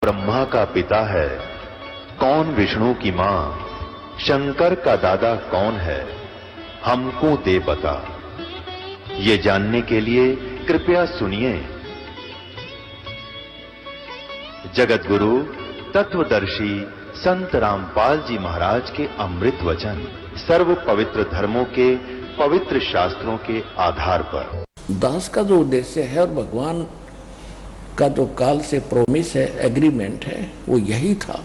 ब्रह्मा का पिता है, कौन विष्णु की मां, शंकर का दादा कौन है, हमको दे बता। ये जानने के लिए कृपया सुनिए। जगत गुरु तत्वदर्शी संत रामपाल जी महाराज के अमृत वचन सर्व पवित्र धर्मों के पवित्र शास्त्रों के आधार पर। दास का जो उद्देश्य है और भगवान का जो काल से प्रोमिस है, एग्रीमेंट है, वो यही था।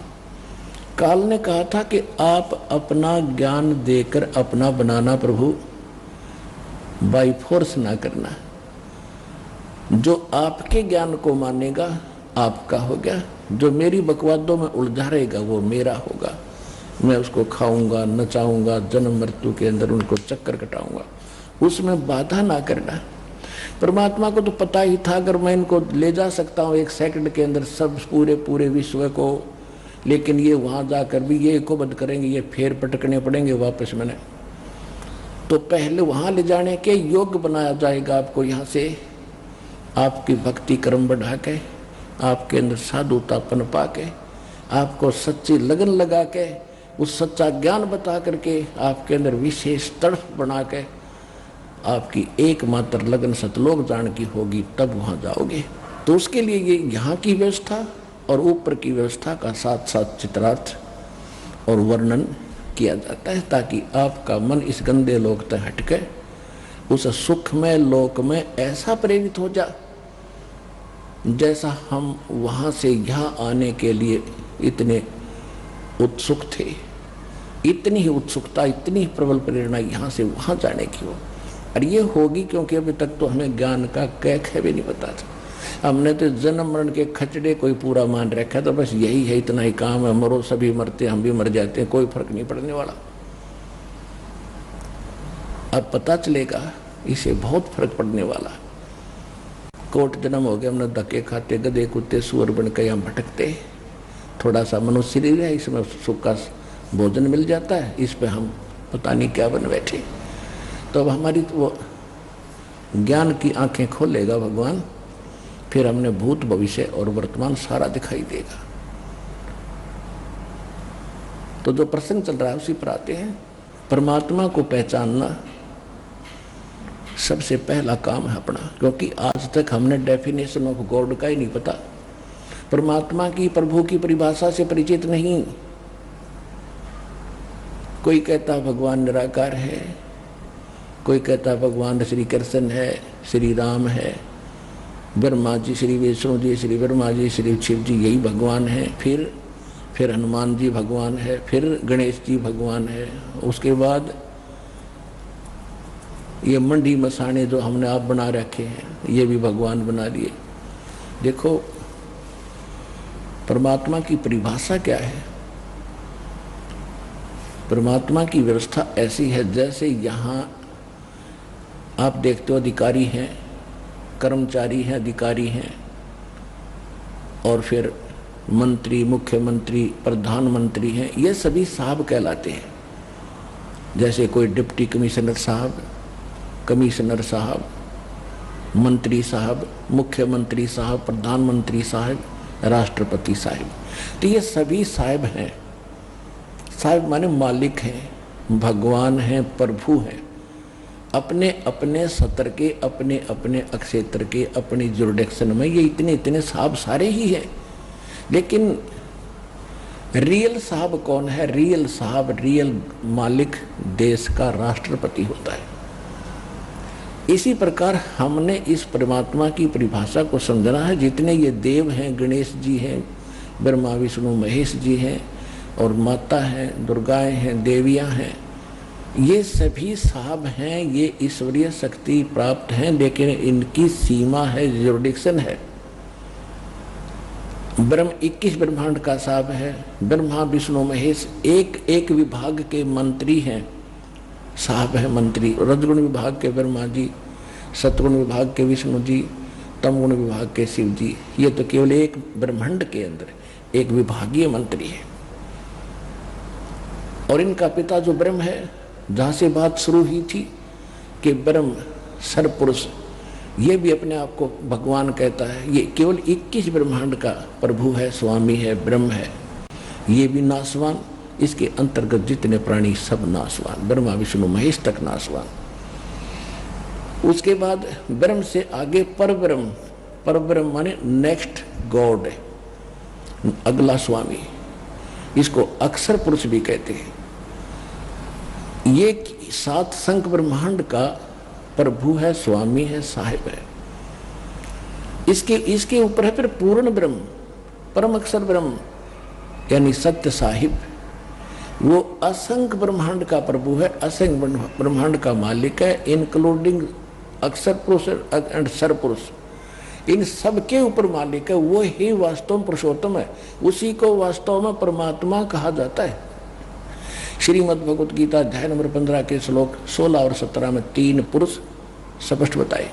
काल ने कहा था कि आप अपना ज्ञान देकर अपना बनाना प्रभु, बाई फोर्स ना करना। जो आपके ज्ञान को मानेगा आपका हो गया, जो मेरी बकवादों में उलझा रहेगा वो मेरा होगा। मैं उसको खाऊंगा, नचाऊंगा, जन्म मृत्यु के अंदर उनको चक्कर कटाऊंगा, उसमें बाधा ना करना। परमात्मा को तो पता ही था अगर मैं इनको ले जा सकता हूँ एक सेकंड के अंदर सब पूरे विश्व को, लेकिन ये वहां जाकर भी ये को बंद करेंगे, ये फेर पटकने पड़ेंगे वापस। मैंने तो पहले वहां ले जाने के योग्य बनाया जाएगा आपको। यहाँ से आपकी भक्ति कर्म बढ़ा के, आपके अंदर साधुतापन पा के, आपको सच्ची लगन लगा के, उस सच्चा ज्ञान बता करके आपके अंदर विशेष तड़फ बना के आपकी एकमात्र लगन सतलोक जान की होगी, तब वहां जाओगे। तो उसके लिए ये यहाँ की व्यवस्था और ऊपर की व्यवस्था का साथ साथ चित्रार्थ और वर्णन किया जाता है, ताकि आपका मन इस गंदे लोक तक हटके उस सुखमय लोक में ऐसा प्रेरित हो जा जैसा हम वहां से यहाँ आने के लिए इतने उत्सुक थे। इतनी ही उत्सुकता, इतनी ही प्रबल प्रेरणा यहाँ से वहां जाने की हो। और ये होगी क्योंकि अभी तक तो हमें ज्ञान का कैक है भी नहीं पता था। हमने तो जन्म मरण के खचड़े कोई पूरा मान रखा, तो बस यही है, इतना ही काम है, मरो सभी मरते हम भी मर जाते हैं, कोई फर्क नहीं पड़ने वाला। अब पता चलेगा इसे बहुत फर्क पड़ने वाला। कोट जन्म हो गया, हमने धक्के खाते, गधे कुत्ते सुअर बन के यहाँ भटकते। थोड़ा सा मनुष्य शरीर है, इसमें सुख का भोजन मिल जाता है, इस पे हम पता नहीं क्या बन बैठे। तो अब हमारी वो ज्ञान की आंखें खोलेगा भगवान, फिर हमने भूत भविष्य और वर्तमान सारा दिखाई देगा। तो जो प्रसंग चल रहा है उसी पर आते हैं। परमात्मा को पहचानना सबसे पहला काम है अपना, क्योंकि आज तक हमने डेफिनेशन ऑफ गॉड का ही नहीं पता। परमात्मा की, प्रभु की परिभाषा से परिचित नहीं। कोई कहता भगवान निराकार है, कोई कहता भगवान श्री कृष्ण है, श्री राम है, ब्रह्मा जी, श्री विष्णु जी, श्री ब्रह्मा जी, श्री शिव जी यही भगवान है। फिर हनुमान जी भगवान है, फिर गणेश जी भगवान है। उसके बाद ये मंडी मसाने जो हमने आप बना रखे हैं ये भी भगवान बना लिए। देखो परमात्मा की परिभाषा क्या है। परमात्मा की व्यवस्था ऐसी है जैसे यहाँ आप देखते हो अधिकारी हैं, कर्मचारी हैं, अधिकारी हैं, और फिर मंत्री, मुख्यमंत्री, प्रधानमंत्री हैं, ये सभी साहब कहलाते हैं। जैसे कोई डिप्टी कमिश्नर साहब, कमिश्नर साहब, मंत्री साहब, मुख्यमंत्री साहब, प्रधानमंत्री साहब, राष्ट्रपति साहब, तो ये सभी साहब हैं। साहब माने मालिक हैं, भगवान हैं, प्रभु हैं। अपने अपने सत्र के, अपने अपने क्षेत्र के, अपनी जुरिडिक्शन में ये इतने इतने साहब सारे ही हैं। लेकिन रियल साहब कौन है? रियल साहब, रियल मालिक देश का राष्ट्रपति होता है। इसी प्रकार हमने इस परमात्मा की परिभाषा को समझना है। जितने ये देव हैं, गणेश जी हैं, ब्रह्मा विष्णु महेश जी हैं, और माता हैं, दुर्गाएं हैं, देवियां हैं, ये सभी साहब हैं, ये ईश्वरीय शक्ति प्राप्त हैं, लेकिन इनकी सीमा है, जुरिडिक्शन है। 21 ब्रह्मांड का साहब है, ब्रह्मा विष्णु महेश एक एक विभाग के मंत्री हैं, साहब है मंत्री। रजगुण विभाग के ब्रह्मा जी, सतगुण विभाग के विष्णु जी, तमगुण विभाग के शिव जी। ये तो केवल एक ब्रह्मांड के अंदर एक विभागीय मंत्री है। और इनका पिता जो ब्रह्म है, जहां से बात शुरू हुई थी कि ब्रह्म सर्वपुरुष ये भी अपने आप को भगवान कहता है। ये केवल 21 ब्रह्मांड का प्रभु है, स्वामी है, ब्रह्म है। ये भी नासवान, इसके अंतर्गत जितने प्राणी सब नासवान, ब्रह्मा विष्णु महेश तक नासवान। उसके बाद ब्रह्म से आगे परब्रह्म, परब्रह्म माने नेक्स्ट गॉड है, अगला स्वामी। इसको अक्षर पुरुष भी कहते हैं। ये 7 संख ब्रह्मांड का प्रभु है, स्वामी है, साहिब है। इसके ऊपर है फिर पूर्ण ब्रह्म, परम अक्षर ब्रह्म यानी सत्य साहिब। वो असंख्य ब्रह्मांड का प्रभु है, असंख्य ब्रह्मांड का मालिक है, इंक्लूडिंग अक्षर पुरुष एंड सर पुरुष। इन सबके ऊपर मालिक है। वो ही वास्तव में पुरुषोत्तम है। उसी को वास्तव में परमात्मा कहा जाता है। श्रीमद् भगवत गीता अध्याय नंबर 15 के श्लोक 16 और 17 में 3 पुरुष स्पष्ट बताए।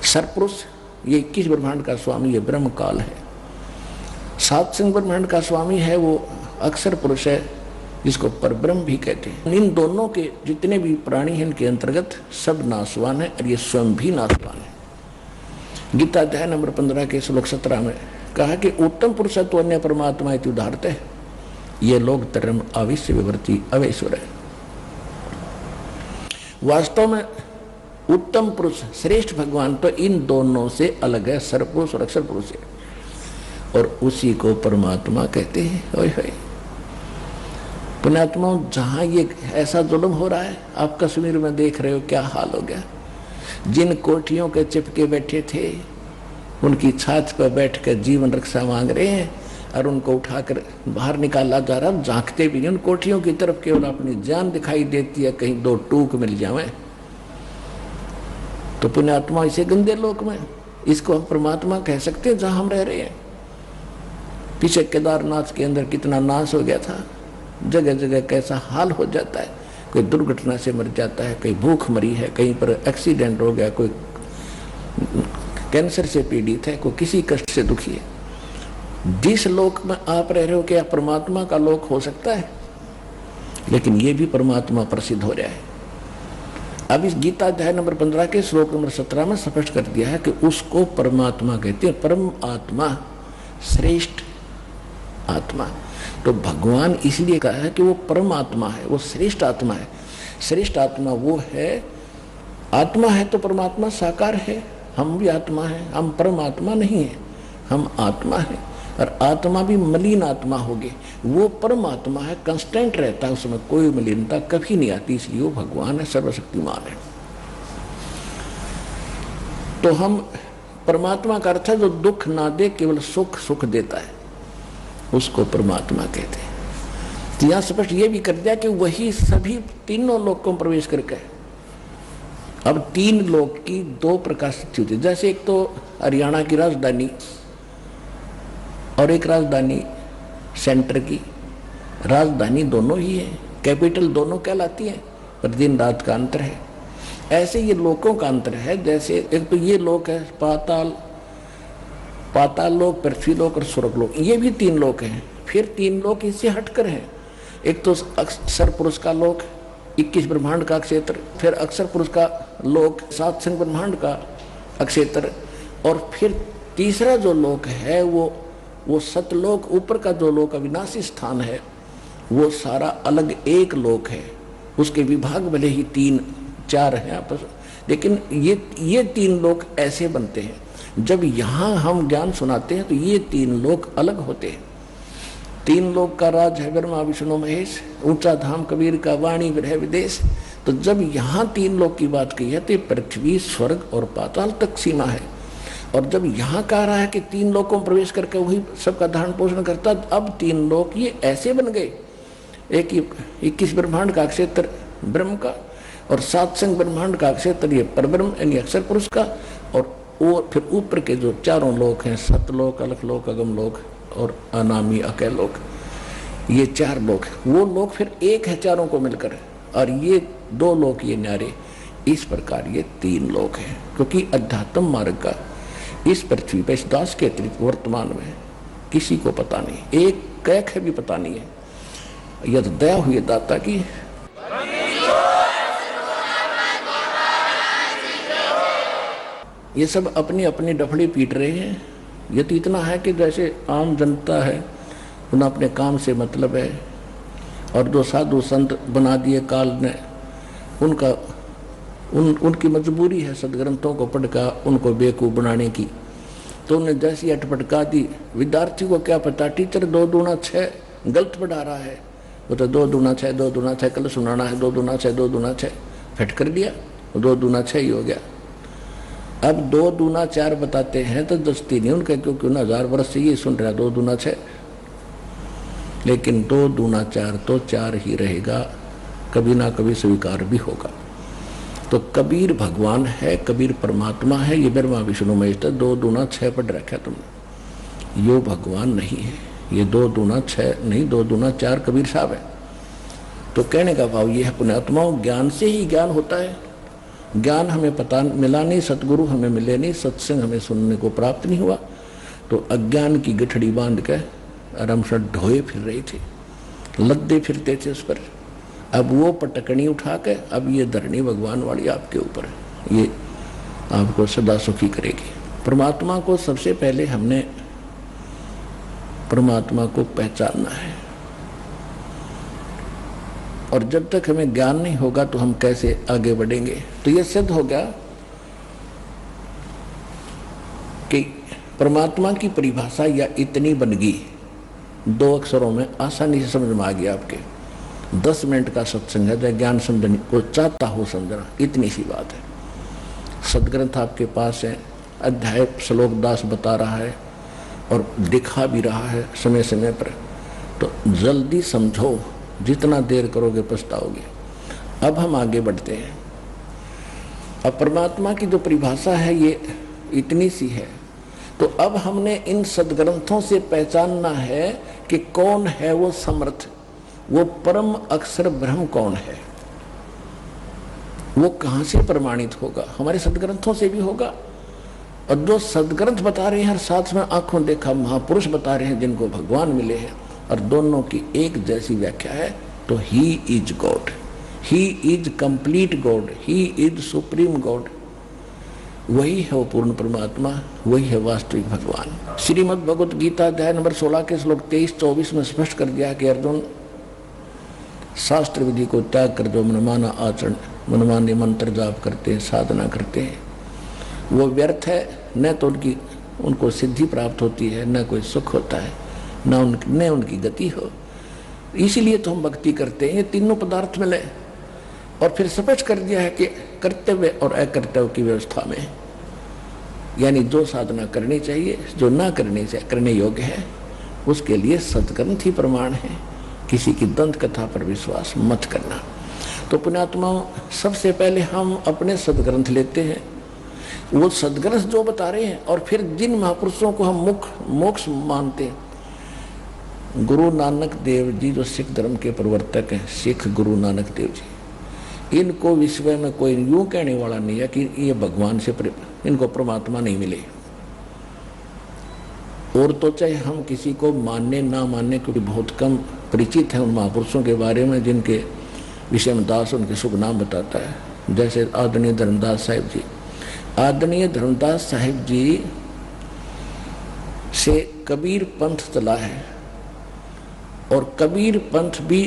सरपुरुष ये 21 ब्रह्मांड का स्वामी, ये ब्रह्म काल है। 7 संख ब्रह्मांड का स्वामी है वो अक्षर पुरुष है, जिसको परब्रह्म भी कहते हैं। इन दोनों के जितने भी प्राणी हैं इनके अंतर्गत सब नासवान है और ये स्वयं भी नासवान है। गीता अध्याय नंबर 15 के श्लोक 17 में कहा कि उत्तम पुरुषत्व अन्य परमात्मा इति उदाहरते है, ये लोग धर्म आविश्य विवर्ती अवैश्वर है। वास्तव में उत्तम पुरुष श्रेष्ठ भगवान तो इन दोनों से अलग है, सरपुरुष और अक्षर पुरुष है, और उसी को परमात्मा कहते हैं। ओए होए पुण्यात्मा, जहां ये ऐसा जुल्म हो रहा है, आप कश्मीर में देख रहे हो क्या हाल हो गया। जिन कोठियों के चिपके बैठे थे उनकी छात पर बैठकर जीवन रक्षा मांग रहे हैं और उनको उठाकर बाहर निकाला जा रहा। झांकते भी उन कोठियों की तरफ केवल अपनी जान दिखाई देती है, कहीं 2 टूक मिल जाए। तो पुण्यात्मा इसे गंदे लोक में इसको हम परमात्मा कह सकते हैं जहां हम रह रहे हैं। पीछे केदारनाथ के अंदर कितना नाश हो गया था, जगह जगह कैसा हाल हो जाता है। कोई दुर्घटना से मर जाता है, कहीं भूख मरी है, कहीं पर एक्सीडेंट हो गया, कोई कैंसर से पीड़ित है, कोई किसी कष्ट से दुखी है। जिस लोक में आप रह रहे हो क्या परमात्मा का लोक हो सकता है? लेकिन ये भी परमात्मा प्रसिद्ध हो रहा है। अब इस गीता अध्याय नंबर 15 के श्लोक नंबर 17 में स्पष्ट कर दिया है कि उसको परमात्मा कहते हैं। परम आत्मा, श्रेष्ठ आत्मा। तो भगवान इसलिए कहा है कि वो परम आत्मा है, वो श्रेष्ठ आत्मा है। श्रेष्ठ आत्मा वो है, आत्मा है तो परमात्मा साकार है। हम भी आत्मा है, हम परमात्मा नहीं है, हम आत्मा है। और आत्मा भी मलिन आत्मा होगी, वो परमात्मा है, कंस्टेंट रहता है, उसमें कोई मलिनता कभी नहीं आती, इसलिए वो भगवान है, सर्वशक्तिमान है। तो हम परमात्मा का अर्थ है जो दुख ना दे, केवल सुख सुख देता है, उसको परमात्मा कहते हैं। तो यहां स्पष्ट ये भी कर दिया कि वही सभी तीनों लोकों में प्रवेश करके। अब 3 लोक की 2 प्रकार से होती है। जैसे एक तो हरियाणा की राजधानी और एक राजधानी सेंटर की, राजधानी दोनों ही है, कैपिटल दोनों कहलाती है, पर दिन रात का अंतर है। ऐसे ये लोकों का अंतर है। जैसे एक तो ये लोक है पाताल, पाताल लोक, पृथ्वी लोक और स्वर्ग लोक, ये भी 3 लोक हैं। फिर 3 लोक इससे हटकर हैं। एक तो अक्षर पुरुष का लोक, 21 ब्रह्मांड का क्षेत्र, फिर अक्षर पुरुष का लोक, 7 संख ब्रह्मांड का क्षेत्र, और फिर तीसरा जो लोक है वो सतलोक, ऊपर का जो लोक अविनाशी स्थान है, वो सारा अलग एक लोक है। उसके विभाग भले ही 3-4 हैं आपस, लेकिन ये 3 लोक ऐसे बनते हैं। जब यहाँ हम ज्ञान सुनाते हैं तो ये 3 लोक अलग होते हैं। 3 लोक का राज है ब्रह्मा विष्णु महेश, ऊंचा धाम कबीर का वाणी विरह विदेश। तो जब यहाँ 3 लोक की बात की है तो पृथ्वी, स्वर्ग और पाताल तक सीमा है। और जब यहाँ कह रहा है कि 3 लोकों में प्रवेश करके वही सबका धारण पोषण करता, अब 3 लोक ये ऐसे बन गए। एक 21 ब्रह्मांड का क्षेत्र ब्रह्म का, और 7 संख ब्रह्मांड का क्षेत्र ये परब्रह्म यानी अक्षर पुरुष का, और फिर ऊपर के जो 4 लोक हैं, सतलोक, अलखलोक, अगमलोक और अनामी अकैलोक, ये 4 लोक हैं। वो लोक फिर एक है 4 को मिलकर, और ये 2 लोक ये न्यारे। इस प्रकार ये 3 लोक हैं, क्योंकि अध्यात्म मार्ग का इस पृथ्वी पर इस दास के अतिरिक्त वर्तमान में किसी को पता नहीं, एक कैक है भी पता नहीं है। यद दया हुई दाता की। ये सब अपनी अपनी डफड़ी पीट रहे हैं। ये तो इतना है कि जैसे आम जनता है, उन्हें अपने काम से मतलब है, और जो साधु संत बना दिए काल ने, उनकी मजबूरी है सदग्रंथों को पढ़कर उनको बेवकूफ़ बनाने की। तो उन्हें जैसी अटपटका दी, विद्यार्थी को क्या पता टीचर 2 दूना 6 गलत पढ़ा रहा है, वो तो 2 दूना 6 2 दूना 6 कल सुनाना है, 2 दूना 6 2 दूना 6 फिट कर दिया, 2 दूना 6 ही हो गया। अब 2 दूना 4 बताते हैं तो दस्ती नहीं उनका, क्योंकि 1000 वर्ष से ये सुन रहा 2 दूना 6, लेकिन 2 दूना 4 तो 4 ही रहेगा, कभी ना कभी स्वीकार भी होगा। तो कबीर भगवान है, कबीर परमात्मा है, ये ब्रह्मा विष्णु महेश। 2 दूना 6 पढ़ रखा तुमने, यो भगवान नहीं है, ये 2 दूना 6 नहीं, 2 दूना 4 कबीर साहब है। तो कहने का भाव ये है, पुण्यात्माओं, ज्ञान से ही ज्ञान होता है। ज्ञान हमें पता मिला नहीं, सतगुरु हमें मिले नहीं, सत्संग हमें सुनने को प्राप्त नहीं हुआ, तो अज्ञान की गठड़ी बांध के आरामसर ढोए फिर रहे थे, लद्दे फिरते थे उस पर। अब वो पटकनी उठा के अब ये धरनी भगवान वाली आपके ऊपर है, ये आपको सदा सुखी करेगी। परमात्मा को सबसे पहले हमने परमात्मा को पहचानना है, और जब तक हमें ज्ञान नहीं होगा तो हम कैसे आगे बढ़ेंगे। तो ये सिद्ध हो गया कि परमात्मा की परिभाषा या इतनी बन गई, 2 अक्षरों में आसानी से समझ में आ गया। आपके 10 मिनट का सत्संग है, जो ज्ञान समझने को चाहता हो समझना, इतनी सी बात है। सदग्रंथ आपके पास है, अध्याय श्लोक दास बता रहा है और दिखा भी रहा है समय समय पर, तो जल्दी समझो, जितना देर करोगे पछताओगे। अब हम आगे बढ़ते हैं। अब परमात्मा की जो परिभाषा है ये इतनी सी है, तो अब हमने इन सदग्रंथों से पहचानना है कि कौन है वो समर्थ, वो परम अक्षर ब्रह्म कौन है। वो कहां से प्रमाणित होगा? हमारे सदग्रंथों से भी होगा, और जो सदग्रंथ बता रहे हैं, हर साथ में आंखों देखा महापुरुष बता रहे हैं जिनको भगवान मिले हैं, और दोनों की एक जैसी व्याख्या है। तो he is God, he is complete God, he is supreme God, वही है वो पूर्ण परमात्मा, वही है वास्तविक भगवान। श्रीमद् भगवत गीता अध्याय नंबर 16 के श्लोक 23-24 में स्पष्ट कर दिया कि अर्जुन, शास्त्र विधि को त्याग कर जो मनमाना आचरण, मनमाने मंत्र जाप करते हैं, साधना करते हैं, वो व्यर्थ है। न तो उनको सिद्धि प्राप्त होती है, न कोई सुख होता है, न उनकी गति हो। इसीलिए तो हम भक्ति करते हैं, ये तीनों पदार्थ मिले। और फिर स्पष्ट कर दिया है कि कर्तव्य और अकर्तव्य की व्यवस्था में, यानी जो साधना करनी चाहिए, जो ना करने योग्य है, उसके लिए सदग्रंथ ही प्रमाण है। किसी की दंत कथा पर विश्वास मत करना। तो पुण्यात्माओं, सबसे पहले हम अपने सदग्रंथ लेते हैं, वो सदग्रंथ जो बता रहे हैं, और फिर जिन महापुरुषों को हम मोक्ष मानते हैं, गुरु नानक देव जी जो सिख धर्म के प्रवर्तक हैं, सिख गुरु नानक देव जी, इनको विश्व में कोई यूं कहने वाला नहीं है कि ये भगवान से इनको परमात्मा नहीं मिले। और तो चाहे हम किसी को मानने ना मानने, क्योंकि बहुत कम परिचित हैं उन महापुरुषों के बारे में जिनके विषय में दास उनके शुभ नाम बताता है। जैसे आदरणीय धर्मदास साहिब जी, आदरणीय धर्मदास साहिब जी से कबीर पंथ चला है, और कबीर पंथ भी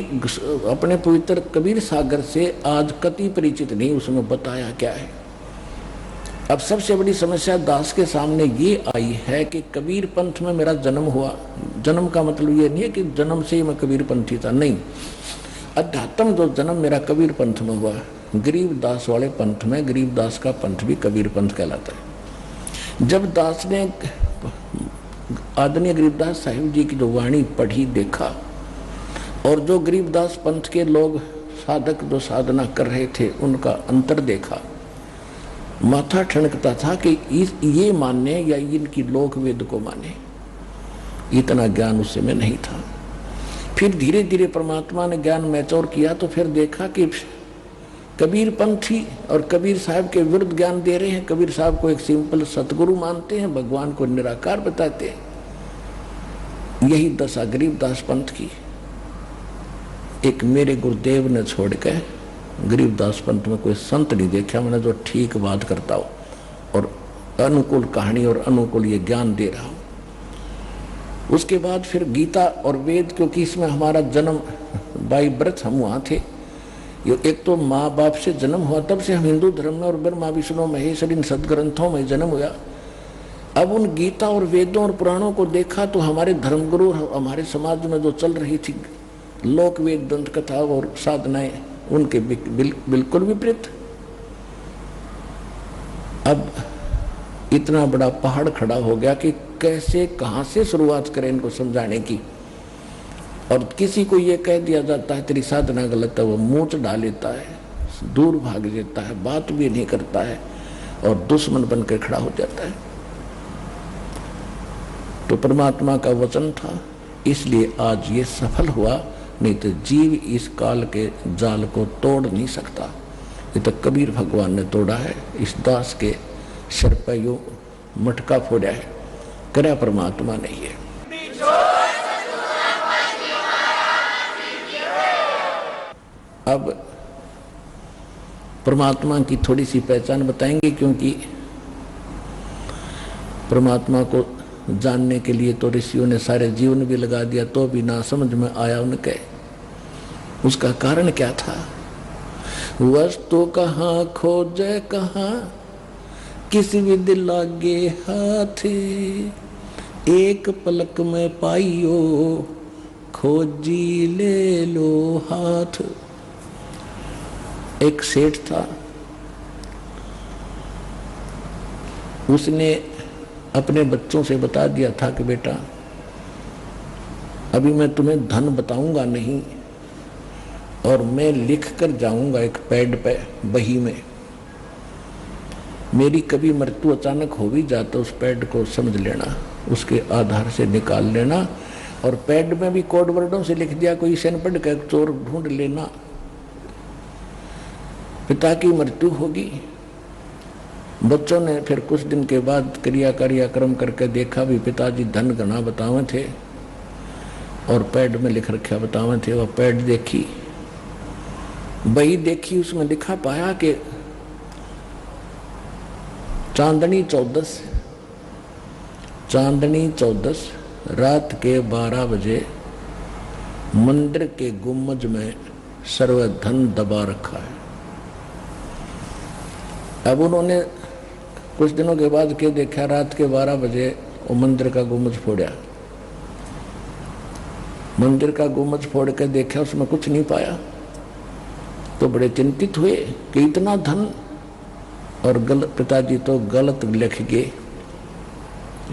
अपने पवित्र कबीर सागर से आज कति परिचित नहीं, उसमें बताया क्या है। अब सबसे बड़ी समस्या दास के सामने ये आई है कि कबीर पंथ में मेरा जन्म हुआ। जन्म का मतलब ये नहीं है कि जन्म से ही मैं कबीर पंथी था, नहीं। अध्यात्म जो जन्म मेरा कबीर पंथ में हुआ, गरीबदास वाले पंथ में, गरीबदास का पंथ भी कबीर पंथ कहलाता है। जब दास ने आदरणीय गरीबदास साहिब जी की जो वाणी पढ़ी, देखा, और जो गरीबदास पंथ के लोग साधक जो साधना कर रहे थे उनका अंतर देखा, माथा ठनकता था कि ये मानने या इनकी लोक वेद को माने। इतना ज्ञान उस समय नहीं था। फिर धीरे धीरे परमात्मा ने ज्ञान मैच्योर किया, तो फिर देखा कि कबीर पंथी और कबीर साहब के विरुद्ध ज्ञान दे रहे हैं। कबीर साहब को एक सिंपल सतगुरु मानते हैं, भगवान को निराकार बताते हैं। यही दशा गरीबदास पंथ की। एक मेरे गुरुदेव ने छोड़ के गरीबदास पंथ में कोई संत नहीं देखा मैंने जो ठीक बात करता हो और अनुकूल कहानी और अनुकूल ये ज्ञान दे रहा हूं। उसके बाद फिर गीता और वेद, क्योंकि इसमें हमारा जन्म बाई बर्थ हम वहाँ थे। ये एक तो माँ बाप से जन्म हुआ, तब से हम हिंदू धर्म में और ब्रह्मा विष्णु महेश्वर इन सदग्रंथों में जन्म हुआ। अब उन गीता और वेदों और पुराणों को देखा तो हमारे धर्मगुरु, हमारे समाज में जो चल रही थी लोक वेद दंत कथा और साधनाएं, उनके बिल्कुल विपरीत। अब इतना बड़ा पहाड़ खड़ा हो गया कि कैसे कहां से शुरुआत करें इनको समझाने की। और किसी को ये कह दिया जाता है तेरी साधना गलत है, वो मुंह चढ़ा लेता है, दूर भाग जाता है, बात भी नहीं करता है और दुश्मन बनकर खड़ा हो जाता है। तो परमात्मा का वचन था, इसलिए आज ये सफल हुआ, नहीं तो जीव इस काल के जाल को तोड़ नहीं सकता। ये तो कबीर भगवान ने तोड़ा है, इस दास के सिर पर यूं मटका फोड़ा है, करा परमात्मा नहीं है। अब परमात्मा की थोड़ी सी पहचान बताएंगे, क्योंकि परमात्मा को जानने के लिए तो ऋषियों ने सारे जीवन भी लगा दिया, तो भी ना समझ में आया उनके। उसका कारण क्या था? वस्तु कहाँ खोजे कहाँ, किसी विधि लागे हाथ, एक पलक में पाइयो खोजी ले लो हाथ। एक सेठ था, उसने अपने बच्चों से बता दिया था कि बेटा अभी मैं तुम्हें धन बताऊंगा नहीं, और मैं लिख कर जाऊंगा एक पैड पे बही में। मेरी कभी मृत्यु अचानक हो भी जाता, उस पैड को समझ लेना, उसके आधार से निकाल लेना। और पैड में भी कोड वर्डों से लिख दिया, कोई सेनपढ़ का चोर ढूंढ लेना, पिता की मृत्यु होगी। बच्चों ने फिर कुछ दिन के बाद क्रियाक्रम करके देखा भी पिताजी धन घना बतावे थे और पैड में लिख रखा बतावे थे। वह पैड देखी, बही देखी, उसमें लिखा पाया कि चांदनी 14 रात के 12 बजे मंदिर के गुम्बज में सर्वधन दबा रखा है। अब उन्होंने कुछ दिनों के बाद क्या देखा, रात के 12 बजे वो मंदिर का गुम्बज फोड़ा। मंदिर का गुम्बज फोड़ के देखा, उसमें कुछ नहीं पाया। तो बड़े चिंतित हुए कि इतना धन, और पिताजी तो गलत लिख गए,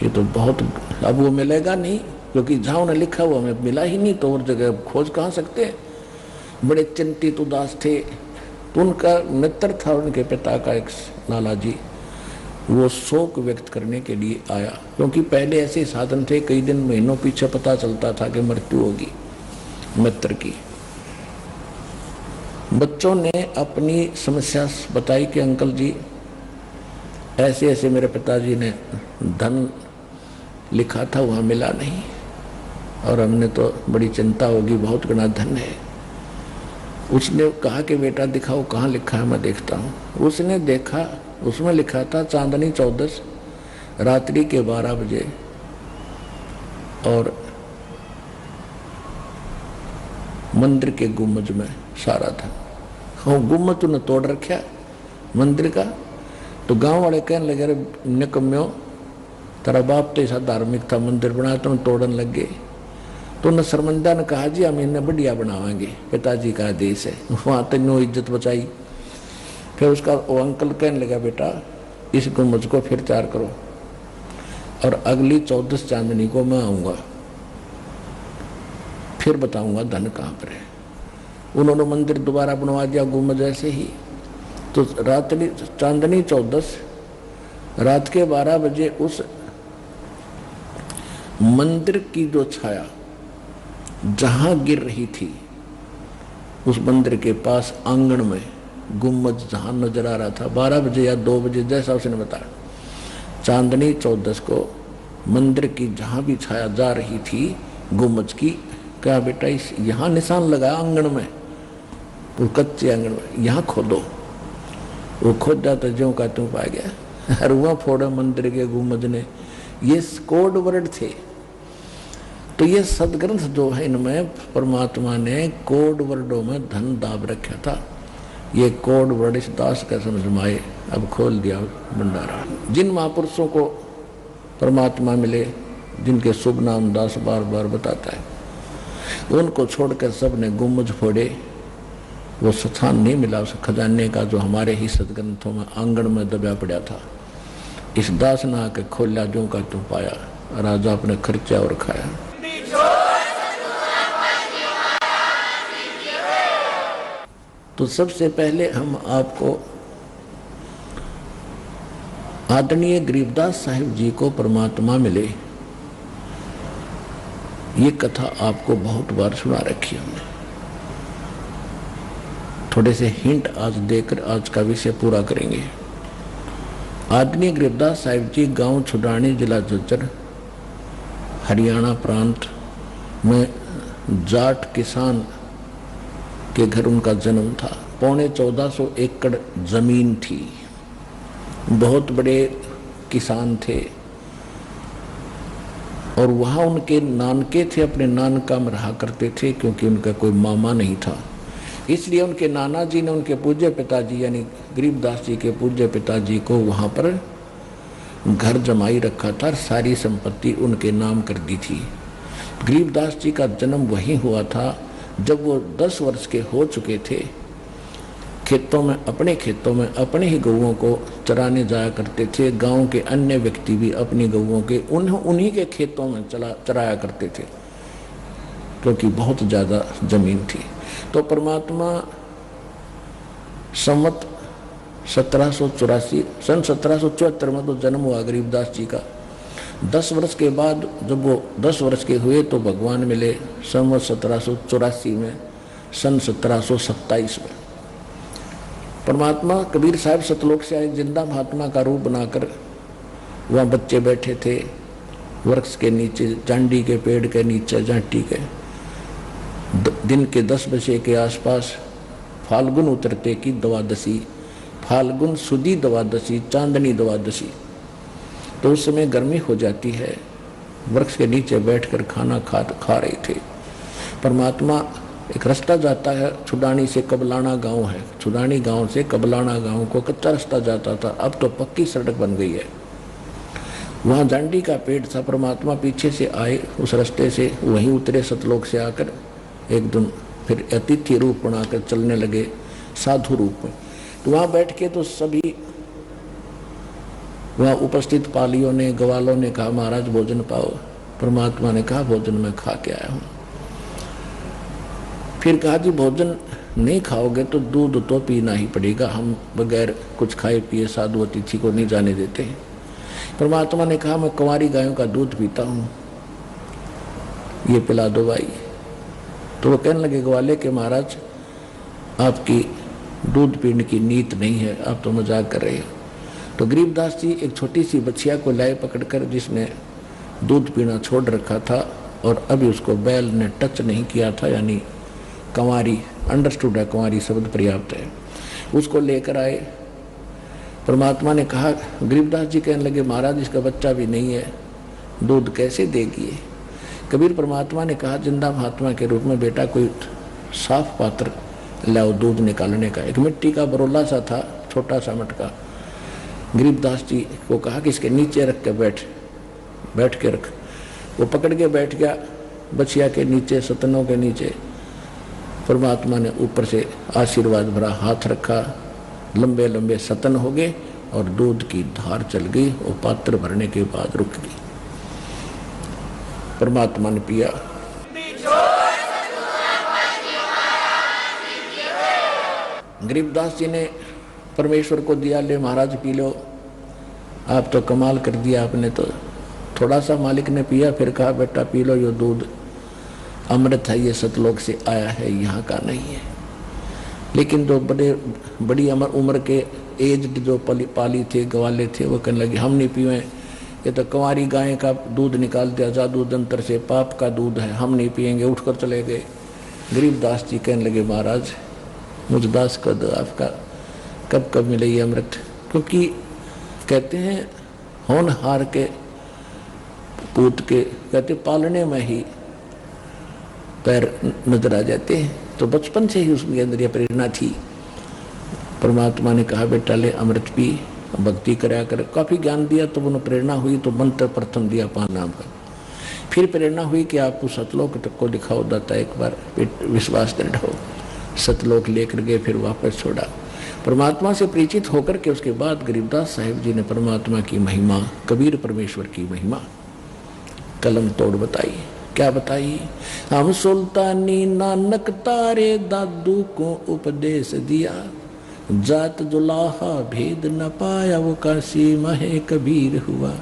ये तो बहुत, अब वो मिलेगा नहीं, क्योंकि जहां उन्हें लिखा वो हमें मिला ही नहीं, तो और जगह खोज कहाँ सकते। बड़े चिंतित उदास थे। तो उनका मित्र था उनके पिता का एक लाला जी, वो शोक व्यक्त करने के लिए आया, क्योंकि पहले ऐसे साधन थे, कई दिन महीनों पीछे पता चलता था कि मृत्यु होगी मित्र की। बच्चों ने अपनी समस्या बताई कि अंकल जी ऐसे ऐसे मेरे पिताजी ने धन लिखा था, वहाँ मिला नहीं, और हमने तो बड़ी चिंता होगी, बहुत घना धन है। उसने कहा कि बेटा दिखाओ कहाँ लिखा है, मैं देखता हूँ। उसने देखा, उसमें लिखा था चांदनी 14 रात्रि के 12 बजे, और मंदिर के गुम्बज में सारा था। हाँ, गुम्बज तूने तोड़ रखा मंदिर का। तो गांव वाले कहने लगे, अरे निकम्यो, तेरा बाप तो ऐसा धार्मिक था, मंदिर बनाया तुम तोड़न लग गए। तो न शर्मिंदा ने कहा जी हम इन्हें बढ़िया बनावाएंगे, पिताजी का आदेश है। वहाँ तेनों इज्जत बचाई। फिर उसका वो अंकल कहने लगा, बेटा इस गुम्बज को फिर तैयार करो, और अगली 14 चांदनी को मैं आऊँगा, फिर बताऊँगा धन कहाँ पर है। उन्होंने मंदिर दोबारा बनवा दिया गुम्बज ऐसे ही। तो रात्रि चांदनी 14 रात के 12 बजे उस मंदिर की जो छाया जहां गिर रही थी, उस मंदिर के पास आंगन में गुम्बज जहां नजर आ रहा था, 12 बजे या 2 बजे जैसा उसने बताया, चांदनी 14 को मंदिर की जहां भी छाया जा रही थी गुम्बज की, क्या बेटा इस यहाँ निशान लगाया आंगन में, वो कच्चे आंगन में, यहाँ खोदो। वो खोदा तो ज्यों का त्यों पा गया। हरुआ फोड़े मंदिर के गुंबद ने, ये कोड वर्ड थे। तो ये सदग्रंथ जो है इनमें परमात्मा ने कोड वर्डों में धन दाब रखा था। ये कोड वर्ड इस दास का समझ में आए, अब खोल दिया भंडारा। जिन महापुरुषों को परमात्मा मिले, जिनके शुभ नाम दास बार बार बताता है, उनको छोड़कर सब ने गुम्बज फोड़े। वो स्थान नहीं मिला उस खजाने का जो हमारे ही सदग्रंथों में आंगन में दबा पड़ा था। इस दास ने आके खोला, जो का तो पाया, राजा अपने खर्चा और खाया। तो सबसे पहले हम आपको आदरणीय गरीबदास साहिब जी को परमात्मा मिले, ये कथा आपको बहुत बार सुना रखी हमने। थोड़े से हिंट आज देकर आज का विषय पूरा करेंगे। आदरणीय गरीबदास साहिब जी गांव छुडानी, जिला झज्जर, हरियाणा प्रांत में जाट किसान के घर उनका जन्म था। 1450 एकड़ जमीन थी, बहुत बड़े किसान थे। और वहाँ उनके नानके थे, अपने नानका में रहा करते थे, क्योंकि उनका कोई मामा नहीं था। इसलिए उनके नाना जी ने उनके पूज्य पिताजी यानी गरीबदास जी के पूज्य पिताजी को वहाँ पर घर जमाई रखा था, सारी संपत्ति उनके नाम कर दी थी। गरीबदास जी का जन्म वहीं हुआ था जब वो 10 वर्ष के हो चुके थे। खेतों में अपने ही गौओं को चराने जाया करते थे। गांव के अन्य व्यक्ति भी अपनी गौओं के उन्हीं के खेतों में चराया करते थे, क्योंकि बहुत ज़्यादा जमीन थी। तो परमात्मा संवत 1784 सन 1774 में तो जन्म हुआ गरीबदास जी का। 10 वर्ष के बाद जब वो 10 वर्ष के हुए तो भगवान मिले संवत 1784 में, सन 1727 में। परमात्मा कबीर साहब सतलोक से आए, जिंदा महात्मा का रूप बनाकर वहाँ बच्चे बैठे थे वृक्ष के नीचे, जांडी के पेड़ के नीचे, जाटी के। दिन के 10 बजे के आसपास फाल्गुन उतरते की द्वादशी, फाल्गुन सुदी द्वादशी, चांदनी द्वादशी, तो उस समय गर्मी हो जाती है। वृक्ष के नीचे बैठकर खाना खा रहे थे। परमात्मा, एक रास्ता जाता है छुडानी से कबलाना गांव है, छुडानी गांव से कबलाना गांव को कच्चा रास्ता जाता था, अब तो पक्की सड़क बन गई है। वहाँ जांडी का पेड़ था। परमात्मा पीछे से आए, उस रास्ते से वहीं उतरे सतलोक से आकर, एक दिन फिर अतिथि रूप बनाकर चलने लगे साधु रूप में। तो वहाँ बैठ के तो सभी वहाँ उपस्थित पालियों ने, ग्वालों ने कहा महाराज भोजन पाओ। परमात्मा ने कहा भोजन मैं खा के आया हूँ। फिर कहा जी भोजन नहीं खाओगे तो दूध तो पीना ही पड़ेगा, हम बगैर कुछ खाए पिए साधु अतिथि को नहीं जाने देते हैं। परमात्मा ने कहा मैं कुंवारी गायों का दूध पीता हूँ, ये पिला दो भाई। तो वो कहने लगे ग्वाले के महाराज आपकी दूध पीने की नीत नहीं है, आप तो मजाक कर रहे हो। तो गरीबदास जी एक छोटी सी बच्चिया को लाए पकड़कर, जिसने दूध पीना छोड़ रखा था और अभी उसको बैल ने टच नहीं किया था, यानी कंवारी, अंडरस्टूड है, कंवारी शब्द पर्याप्त है, उसको लेकर आए। परमात्मा ने कहा, गरीबदास जी कहने लगे महाराज इसका बच्चा भी नहीं है, दूध कैसे देगी। कबीर परमात्मा ने कहा जिंदा महात्मा के रूप में बेटा कोई साफ पात्र लाओ दूध निकालने का। एक मिट्टी का बरोला सा था, छोटा सा मटका। गरीबदास जी को कहा कि इसके नीचे रख के बैठ के रख। वो पकड़ के बैठ गया बछिया के नीचे, सतनों के नीचे। परमात्मा ने ऊपर से आशीर्वाद भरा हाथ रखा, लंबे लंबे सतन हो गए और दूध की धार चल गई और पात्र भरने के बाद रुक गई। परमात्मा ने पिया। गरीबदास जी ने परमेश्वर को दिया, ले महाराज पी लो। आप तो कमाल कर दिया आपने तो। थोड़ा सा मालिक ने पिया, फिर कहा बेटा पी लो, ये दूध अमृत है, ये सतलोक से आया है, यहाँ का नहीं है। लेकिन जो बड़ी उम्र के एज्ड जो पाली थे, ग्वाले थे, वो कहने लगे हम नहीं पीवे, ये तो कुंवारी गाय का दूध निकाल दिया जादू दंतर से, पाप का दूध है, हम नहीं पिएंगे, उठकर चले गए। गरीबदास जी कहने लगे महाराज मुझ दास को दो, आपका कब कब मिले ये अमृत। क्योंकि कहते हैं होनहार के पूत के कहते पालने में ही पैर नजर आ जाते हैं। तो बचपन से ही उसके अंदर यह प्रेरणा थी। परमात्मा ने कहा बेटा ले अमृत पी, भक्ति कराया कर। काफी ज्ञान दिया तो उन्हें प्रेरणा हुई तो मंत्र प्रथम दिया 5 नाम का। फिर प्रेरणा हुई कि आपको सतलोक तक को दिखाओ दाता, एक बार विश्वास दृढ़ हो। सतलोक लेकर गए, फिर वापस छोड़ा। परमात्मा से परिचित होकर के उसके बाद गरीबदास साहिब जी ने परमात्मा की महिमा, कबीर परमेश्वर की महिमा कलम तोड़ बताई। क्या बताई? हम सुल्तानी नानक तारे दादू को उपदेश दिया, जात दुलाहा भेद न पाया वो काशी महे कबीर हुआ।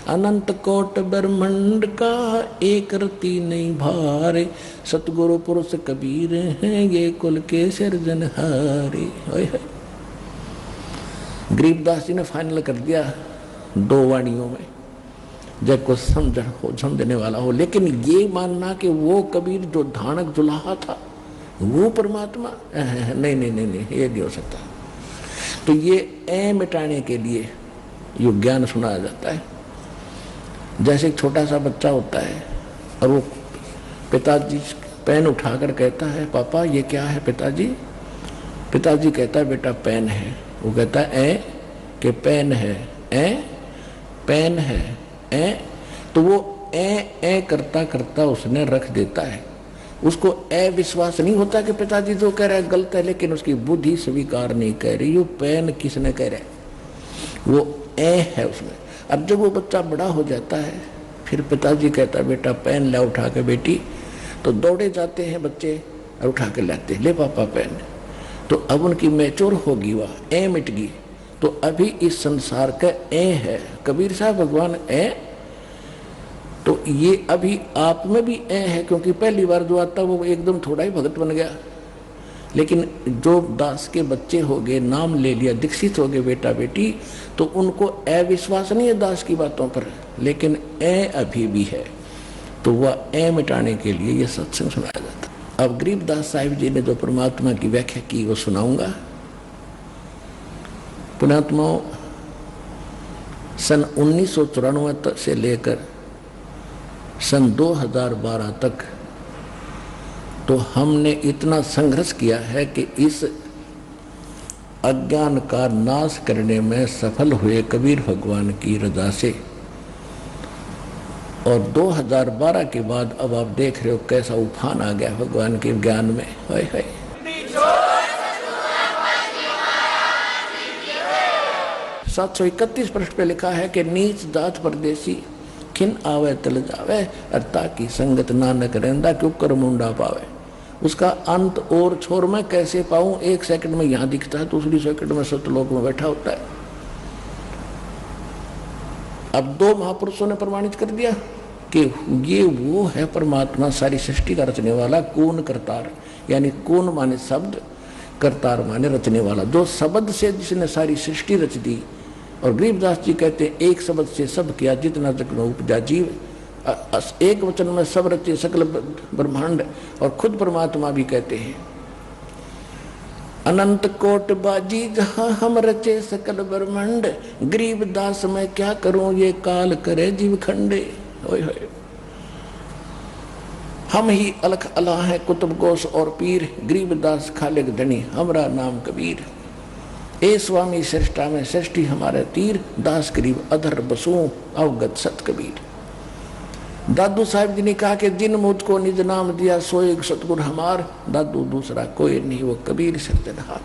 अनंत कोट ब्रह्मंड का एक रति नहीं भारे, सतगुरु पुरुष कबीर हैं ये कुल के सिरजनहारे। गरीबदास जी ने फाइनल कर दिया 2 वाणियों में, जब को समझने वाला हो। लेकिन ये मानना कि वो कबीर जो धानक जुलाहा था वो परमात्मा, नहीं नहीं नहीं नहीं, ये नहीं हो सकता। तो ये ए मिटाने के लिए ये ज्ञान सुनाया जाता है। जैसे एक छोटा सा बच्चा होता है और वो पिताजी पेन उठाकर कहता है पापा ये क्या है पिताजी? पिताजी कहता है बेटा पेन है। वो कहता है ए कि पेन है, ए पेन है, ए। तो वो ए करता करता उसने रख देता है। उसको विश्वास नहीं होता कि पिताजी जो कह रहा है गलत है, लेकिन उसकी बुद्धि स्वीकार नहीं कह रही। वो पेन किसने कह रहा है? वो है उसमें। अब जब वो बच्चा बड़ा हो जाता है, फिर पिताजी कहता है बेटा पेन ला उठा के बेटी, तो दौड़े जाते हैं बच्चे और उठा के लाते हैं, ले पापा पेन। तो अब उनकी मैच्योर होगी, वह मिट गई। तो अभी इस संसार का है। कबीर साहब भगवान तो ये अभी आप में भी है, क्योंकि पहली बार जो आता वो एकदम थोड़ा ही भगत बन गया। लेकिन जो दास के बच्चे हो गए, नाम ले लिया, दीक्षित हो गए बेटा बेटी, तो उनको विश्वास नहीं है दास की बातों पर, लेकिन अभी भी है। तो वह मिटाने के लिए ये सत्संग सुनाया जाता। अब गरीबदास साहिब जी ने जो परमात्मा की व्याख्या की वो सुनाऊंगा। पुण्यात्माओं, सन 1994 से लेकर सन 2012 तक तो हमने इतना संघर्ष किया है कि इस अज्ञान का नाश करने में सफल हुए कबीर भगवान की रजा से। और 2012 के बाद अब आप देख रहे हो कैसा उफान आ गया भगवान के ज्ञान में। हाय हाय 731 पृष्ठ पे लिखा है कि नीच जात परदेसी खिन आवे तल जावे, अरता की संगत नानक रहंदा क्यों कर मुंडा पावे। उसका अंत और छोर में कैसे पाऊं? 1 सेकंड में यहां दिखता है, दूसरी सेकंड में सतलोक में बैठा होता है। अब 2 महापुरुषों ने प्रमाणित कर दिया कि ये वो है परमात्मा, सारी सृष्टि का रचने वाला। कौन करतार, यानी कौन माने शब्द, करतार माने रचने वाला। जो शब्द से जिसने सारी सृष्टि रच दी। और गरीबदास जी कहते हैं एक शब्द से सब किया जितना तक उपजा जीव। एक वचन में सब रचे सकल ब्रह्मांड। और खुद परमात्मा भी कहते हैं अनंत कोट बाजी जहां हम रचे सकल ब्रह्मांड, गरीबदास मैं क्या करूं ये काल करे जीव खंडे। हम ही अलख अला है कुतुब गोस और पीर, गरीबदास खालिक धनी हमरा नाम कबीर। ए स्वामी श्रेष्ठा में सृष्टि हमारे तीर, दास गरीब अधर बसू अवगत सत कबीर। दादू साहिब जी ने कहा कि जिन मुझको निज नाम दिया सोए सतगुर हमार, दादू दूसरा कोई नहीं वो कबीर सिरजनहार।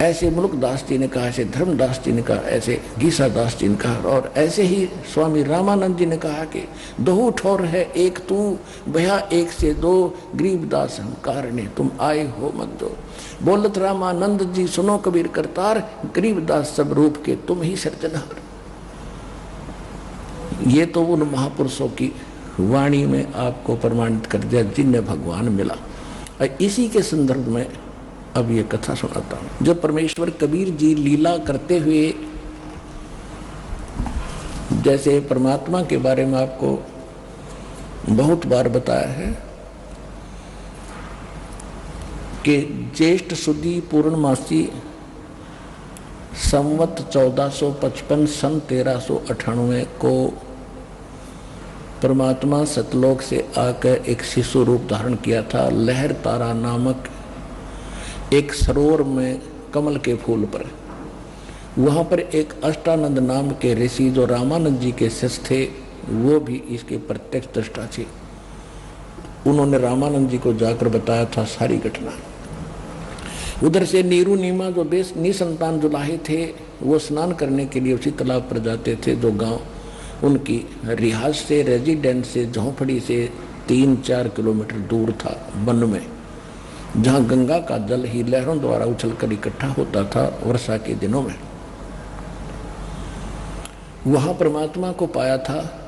ऐसे मुल्क दास जी ने कहा, ऐसे धर्मदास जी ने कहा, ऐसे गीसा दास जी ने कहा। और ऐसे ही स्वामी रामानंद जी ने कहा कि दो ठोर है एक तू भया एक से 2, गरीबदास हम कारणे तुम आए हो मत दो। बोलत रामानंद जी सुनो कबीर करतार, गरीबदास सब रूप के तुम ही सिरजनहार। ये तो उन महापुरुषों की वाणी में आपको प्रमाणित कर दिया जिन्हें भगवान मिला। और इसी के संदर्भ में अब ये कथा सुनाता हूं। जब परमेश्वर कबीर जी लीला करते हुए, जैसे परमात्मा के बारे में आपको बहुत बार बताया है कि ज्येष्ठ सुदी पूर्णमासी संवत 1455 सन 1398 को परमात्मा सतलोक से आकर एक शिशु रूप धारण किया था। लहर तारा नामक एक सरोवर में कमल के फूल पर, वहाँ पर एक अष्टानंद नाम के ऋषि जो रामानंद जी के शिष्य थे, वो भी इसके प्रत्यक्ष दृष्टा थे। उन्होंने रामानंद जी को जाकर बताया था सारी घटना। उधर से नीरू नीमा जो निसंतान जुलाहे थे, वो स्नान करने के लिए उसी तालाब पर जाते थे जो गांव उनकी रिहाज से, रेजिडेंस से, झोंपड़ी से 3-4 किलोमीटर दूर था, वन में, जहां गंगा का जल ही लहरों द्वारा उछलकर इकट्ठा होता था वर्षा के दिनों में। वहां परमात्मा को पाया था।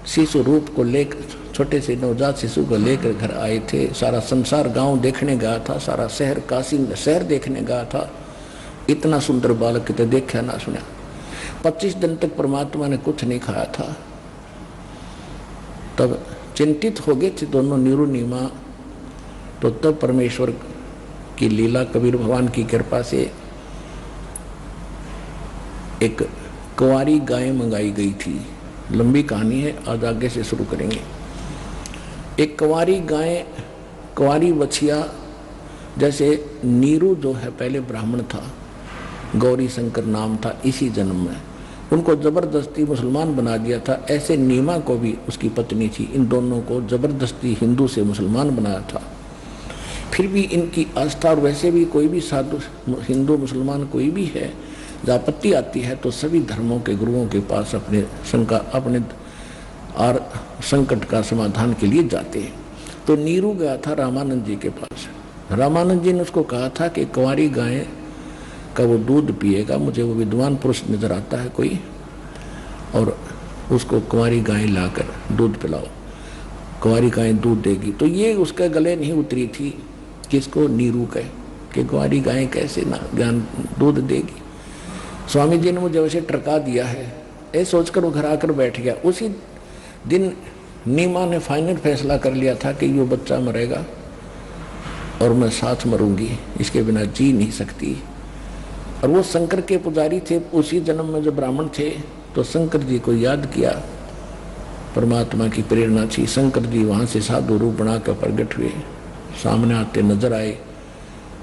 शिशु रूप को लेकर, छोटे से नवजात शिशु को लेकर घर आए थे। सारा संसार गांव देखने गया था, सारा शहर काशी शहर देखने गया था। इतना सुंदर बालक कितने देखा ना सुना। 25 दिन तक परमात्मा ने कुछ नहीं खाया था। तब चिंतित हो गए थे दोनों नीरू नीमा। तो तब परमेश्वर की लीला, कबीर भगवान की कृपा से एक कुंवारी गाय मंगाई गई थी। लंबी कहानी है, आज आगे से शुरू करेंगे। एक कुंवारी गाय, कुंवारी बछिया, जैसे नीरू जो है पहले ब्राह्मण था, गौरी शंकर नाम था, इसी जन्म में उनको जबरदस्ती मुसलमान बना दिया था। ऐसे नीमा को भी उसकी पत्नी थी, इन दोनों को जबरदस्ती हिंदू से मुसलमान बनाया था। फिर भी इनकी आस्था, और वैसे भी कोई भी साधु, हिंदू मुसलमान कोई भी है, जब आपत्ति आती है तो सभी धर्मों के गुरुओं के पास अपने और संकट का समाधान के लिए जाते हैं। तो नीरू गया था रामानंद जी के पास। रामानंद जी ने उसको कहा था कि कुंवारी गाय का वो दूध पिएगा, मुझे वो विद्वान पुरुष नजर आता है कोई, और उसको कुंवारी गाय लाकर दूध पिलाओ, कुंवारी गाय दूध देगी। तो ये उसके गले नहीं उतरी थी, किसको, नीरू के, कि कुंवारी गाय कैसे ना ज्ञान दूध देगी। स्वामी जी ने मुझे वैसे टरका दिया है, ये सोचकर वो घर आकर बैठ गया। उसी दिन नीमा ने फाइनल फैसला कर लिया था कि ये बच्चा मरेगा और मैं साथ मरूंगी, इसके बिना जी नहीं सकती। और वो शंकर के पुजारी थे, उसी जन्म में जो ब्राह्मण थे, तो शंकर जी को याद किया। परमात्मा की प्रेरणा थी। शंकर जी वहाँ से साधु रूप बनाकर प्रकट हुए, सामने आते नजर आए।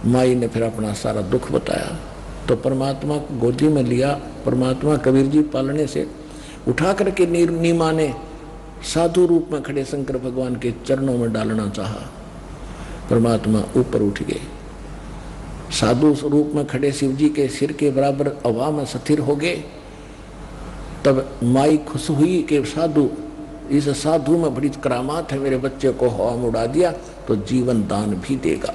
माई ने फिर अपना सारा दुख बताया, तो परमात्मा को गोदी में लिया। परमात्मा कबीर जी पालने से उठा करके नीमा ने साधु रूप में खड़े शंकर भगवान के चरणों में डालना चाहा। परमात्मा ऊपर उठ गए, साधु रूप में खड़े शिव जी के सिर के बराबर हवा में स्थिर हो गए। तब माई खुश हुई कि साधु, इस साधु में बड़ी करामात है, मेरे बच्चे को हवा में उड़ा दिया तो जीवन दान भी देगा।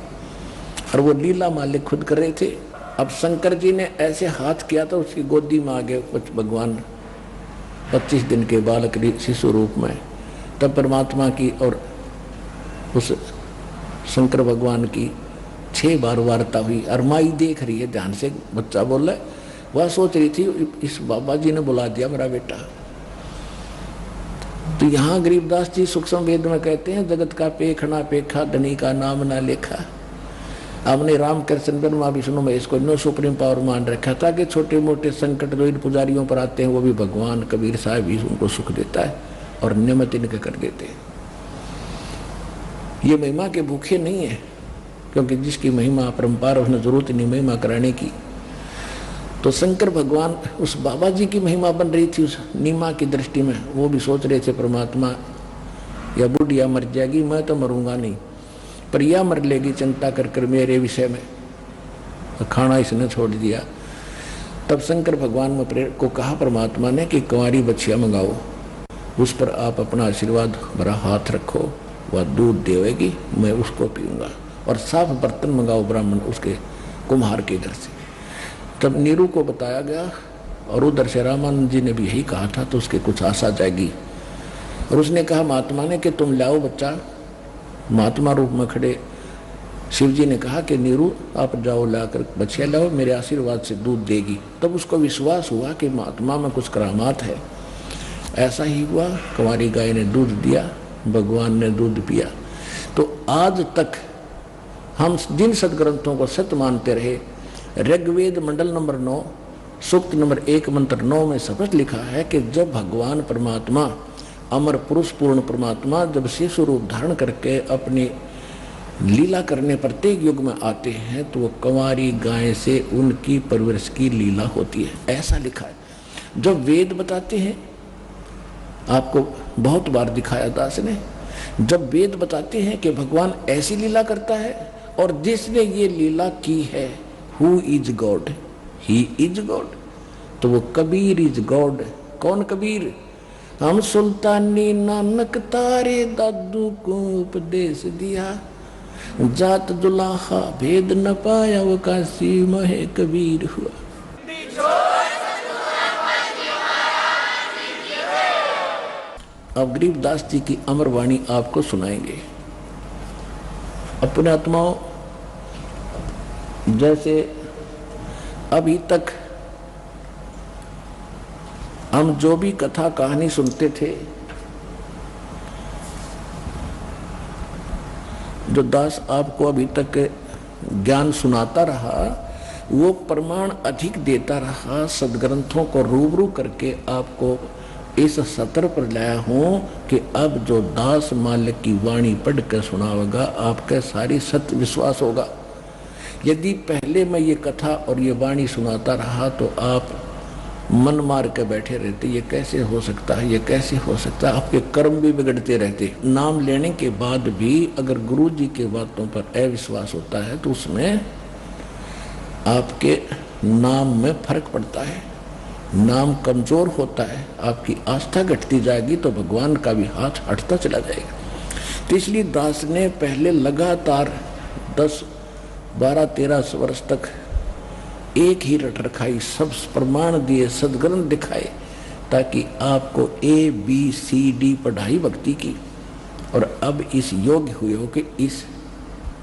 और वो लीला मालिक खुद कर रहे थे। अब शंकर जी ने ऐसे हाथ किया तो उसकी गोदी में आ गए कुछ भगवान 25 दिन के बालक शिशु रूप में। तब परमात्मा की और उस शंकर भगवान की 6 बार वार्ता हुई। और माई देख रही है ध्यान से, बच्चा बोल रहा है, वह सोच रही थी इस बाबा जी ने बुला दिया मेरा बेटा। तो यहाँ गरीबदास जी सूक्ष्म वेद में कहते हैं, जगत का पेखना पेखा, धनी का नाम ना लेखा। हमने राम कृष्ण ब्रह्मा विष्णु में इसको नो सुप्रीम पावर मान रखा था कि छोटे मोटे संकट जो इन पुजारियों पर आते हैं वो भी भगवान कबीर साहब ही उनको सुख देता है और नियमित इनके कर देते हैं। ये महिमा के भूखे नहीं है, क्योंकि जिसकी महिमा अपरंपार, उसने जरूरत नहीं महिमा कराने की। तो शंकर भगवान उस बाबा जी की महिमा बन रही थी उस नीमा की दृष्टि में। वो भी सोच रहे थे परमात्मा या बुढ़िया मर जाएगी, मैं तो मरूंगा नहीं, पर यह मर लेगी चिंता कर कर मेरे विषय में। खाना इसने छोड़ दिया। तब शंकर भगवान में को कहा परमात्मा ने कि कुंवारी बछिया मंगाओ, उस पर आप अपना आशीर्वाद भरा हाथ रखो, वह दूध देवेगी, मैं उसको पीऊंगा। और साफ बर्तन मंगाओ ब्राह्मण उसके कुम्हार के घर से। तब नीरू को बताया गया और उधर से रामानंद जी ने भी यही कहा था, तो उसके कुछ आशा जाएगी। और उसने कहा महात्मा ने कि तुम लाओ बच्चा। महात्मा रूप में खड़े शिव जी ने कहा कि नीरू आप जाओ लाकर बच्चिया लाओ, मेरे आशीर्वाद से दूध देगी। तब उसको विश्वास हुआ कि महात्मा में कुछ करामात है। ऐसा ही हुआ, कुंवारी गाय ने दूध दिया, भगवान ने दूध पिया। तो आज तक हम जिन सदग्रंथों को सत्य मानते रहे, ऋग्वेद मंडल नंबर 9 सूक्त नंबर 1 मंत्र 9 में स्पष्ट लिखा है कि जब भगवान परमात्मा अमर पुरुष पूर्ण परमात्मा जब शिशु रूप धारण करके अपनी लीला करने प्रत्येक युग में आते हैं तो वो कंवारी गाय से उनकी परवरिश की लीला होती है, ऐसा लिखा है। जब वेद बताते हैं, आपको बहुत बार दिखाया दास ने, जब वेद बताते हैं कि भगवान ऐसी लीला करता है और जिसने ये लीला की है who is God, he is God, तो वो कबीर इज गॉड। कौन कबीर? हम सुल्तानी नानक तारे दादू को उपदेश दिया, जात दुलाहा भेद न पाया वो काशी महे कबीर हुआ। अब गरीबदास जी की अमर वाणी आपको सुनाएंगे। अपने आत्माओं, जैसे अभी तक हम जो भी कथा कहानी सुनते थे, जो दास आपको अभी तक ज्ञान सुनाता रहा, वो प्रमाण अधिक देता रहा, सदग्रंथों को रूबरू करके आपको इस सत्र पर लाया हूं कि अब जो दास मालिक की वाणी पढ़कर सुनाओगा आपका सारी सत्य विश्वास होगा। यदि पहले मैं ये कथा और ये वाणी सुनाता रहा तो आप मन मार के बैठे रहते, ये कैसे हो सकता है, ये कैसे हो सकता है, आपके कर्म भी बिगड़ते रहते। नाम लेने के बाद भी अगर गुरु जी के बातों पर अविश्वास होता है तो उसमें आपके नाम में फर्क पड़ता है, नाम कमजोर होता है, आपकी आस्था घटती जाएगी तो भगवान का भी हाथ हटता चला जाएगा। तो इसलिए दास ने पहले लगातार 10, 12, 13 वर्ष तक एक ही रट रखाई, सब प्रमाण दिए, सदग्रंथ दिखाए, ताकि आपको ABCD पढ़ाई भक्ति की, और अब इस योग्य हुए हो कि इस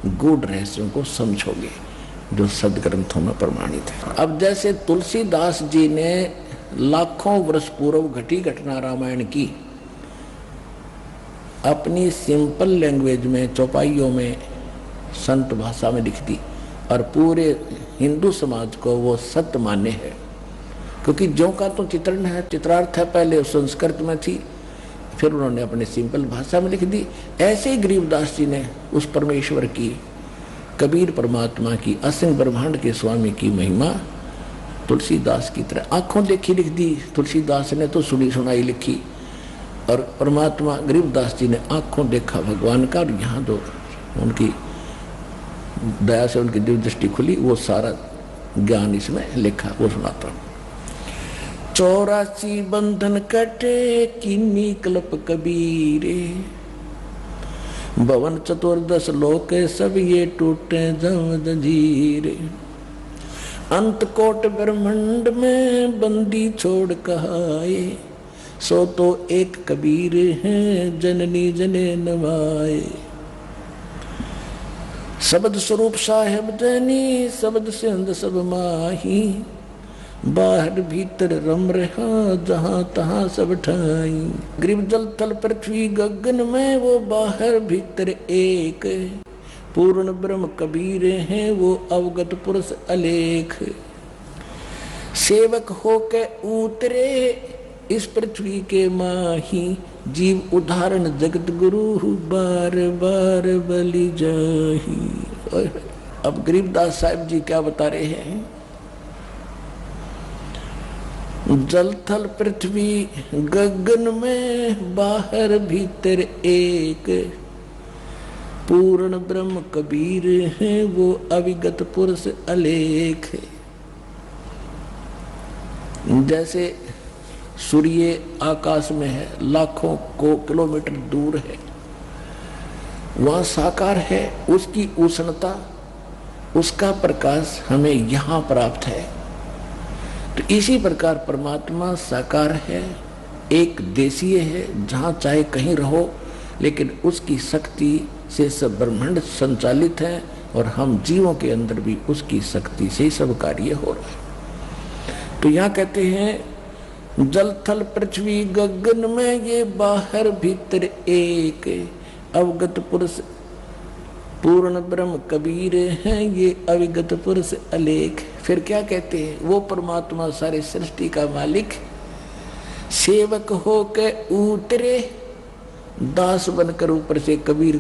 गूढ़ रहस्यों को समझोगे जो सदग्रंथों में प्रमाणित है। अब जैसे तुलसीदास जी ने लाखों वर्ष पूर्व घटी घटना रामायण की अपनी सिंपल लैंग्वेज में, चौपाइयों में, संत भाषा में लिख दी और पूरे हिंदू समाज को वो सत्य मान्य है, क्योंकि जो का तो चित्रण है, चित्रार्थ है, पहले संस्कृत में थी, फिर उन्होंने अपने सिंपल भाषा में लिख दी। ऐसे ही गरीबदास जी ने उस परमेश्वर की, कबीर परमात्मा की, असीम ब्रह्मांड के स्वामी की महिमा तुलसीदास की तरह आंखों देखी लिख दी। तुलसीदास ने तो सुनी सुनाई लिखी और परमात्मा गरीबदास जी ने आंखों देखा भगवान का, और यहाँ जो उनकी दया से उनकी दिव्य दृष्टि खुली, वो सारा ज्ञान इसमें लिखा, वो सुनाता हूँ। 84 बंधन कटे किन्नी कल्प कबीरे, भवन 14 लोक सब ये टूटे जम जंजीरे, अंत कोट ब्रह्मांड में बंदी छोड़ कहाए, सो तो एक कबीर है जननी जने नवाए। शब्द स्वरूप साहेब जनी, शब्द से अंद सब माही, बाहर भीतर रम रहा जहां तहां सब ठाई। ग्रीव जल थल पृथ्वी गगन में वो बाहर भीतर एक, पूर्ण ब्रह्म कबीर हैं वो अवगत पुरुष अलेख। सेवक होके उतरे इस पृथ्वी के माही, जीव उदाहरण जगत गुरु बार बार बलि जाही। अब गरीबदास साहिब जी क्या बता रहे हैं? जल थल पृथ्वी गगन में बाहर भीतर एक, पूर्ण ब्रह्म कबीर है वो अविगत पुरुष अलेख। जैसे सूर्य आकाश में है, लाखों को किलोमीटर दूर है, वहां साकार है, उसकी उष्णता, उसका प्रकाश हमें यहाँ प्राप्त है। तो इसी प्रकार परमात्मा साकार है, एक देशीय है, जहाँ चाहे कहीं रहो, लेकिन उसकी शक्ति से सब ब्रह्मांड संचालित है और हम जीवों के अंदर भी उसकी शक्ति से ही सब कार्य हो रहा है। तो यहाँ कहते हैं जल थल पृथ्वी गगन में ये बाहर भीतर एक, अवगत पुरुष पूर्ण ब्रह्म कबीर हैं ये अविगत पुरुष अलेख। फिर क्या कहते हैं, वो परमात्मा सारी सृष्टि का मालिक सेवक हो के उतरे, दास बनकर ऊपर से कबीर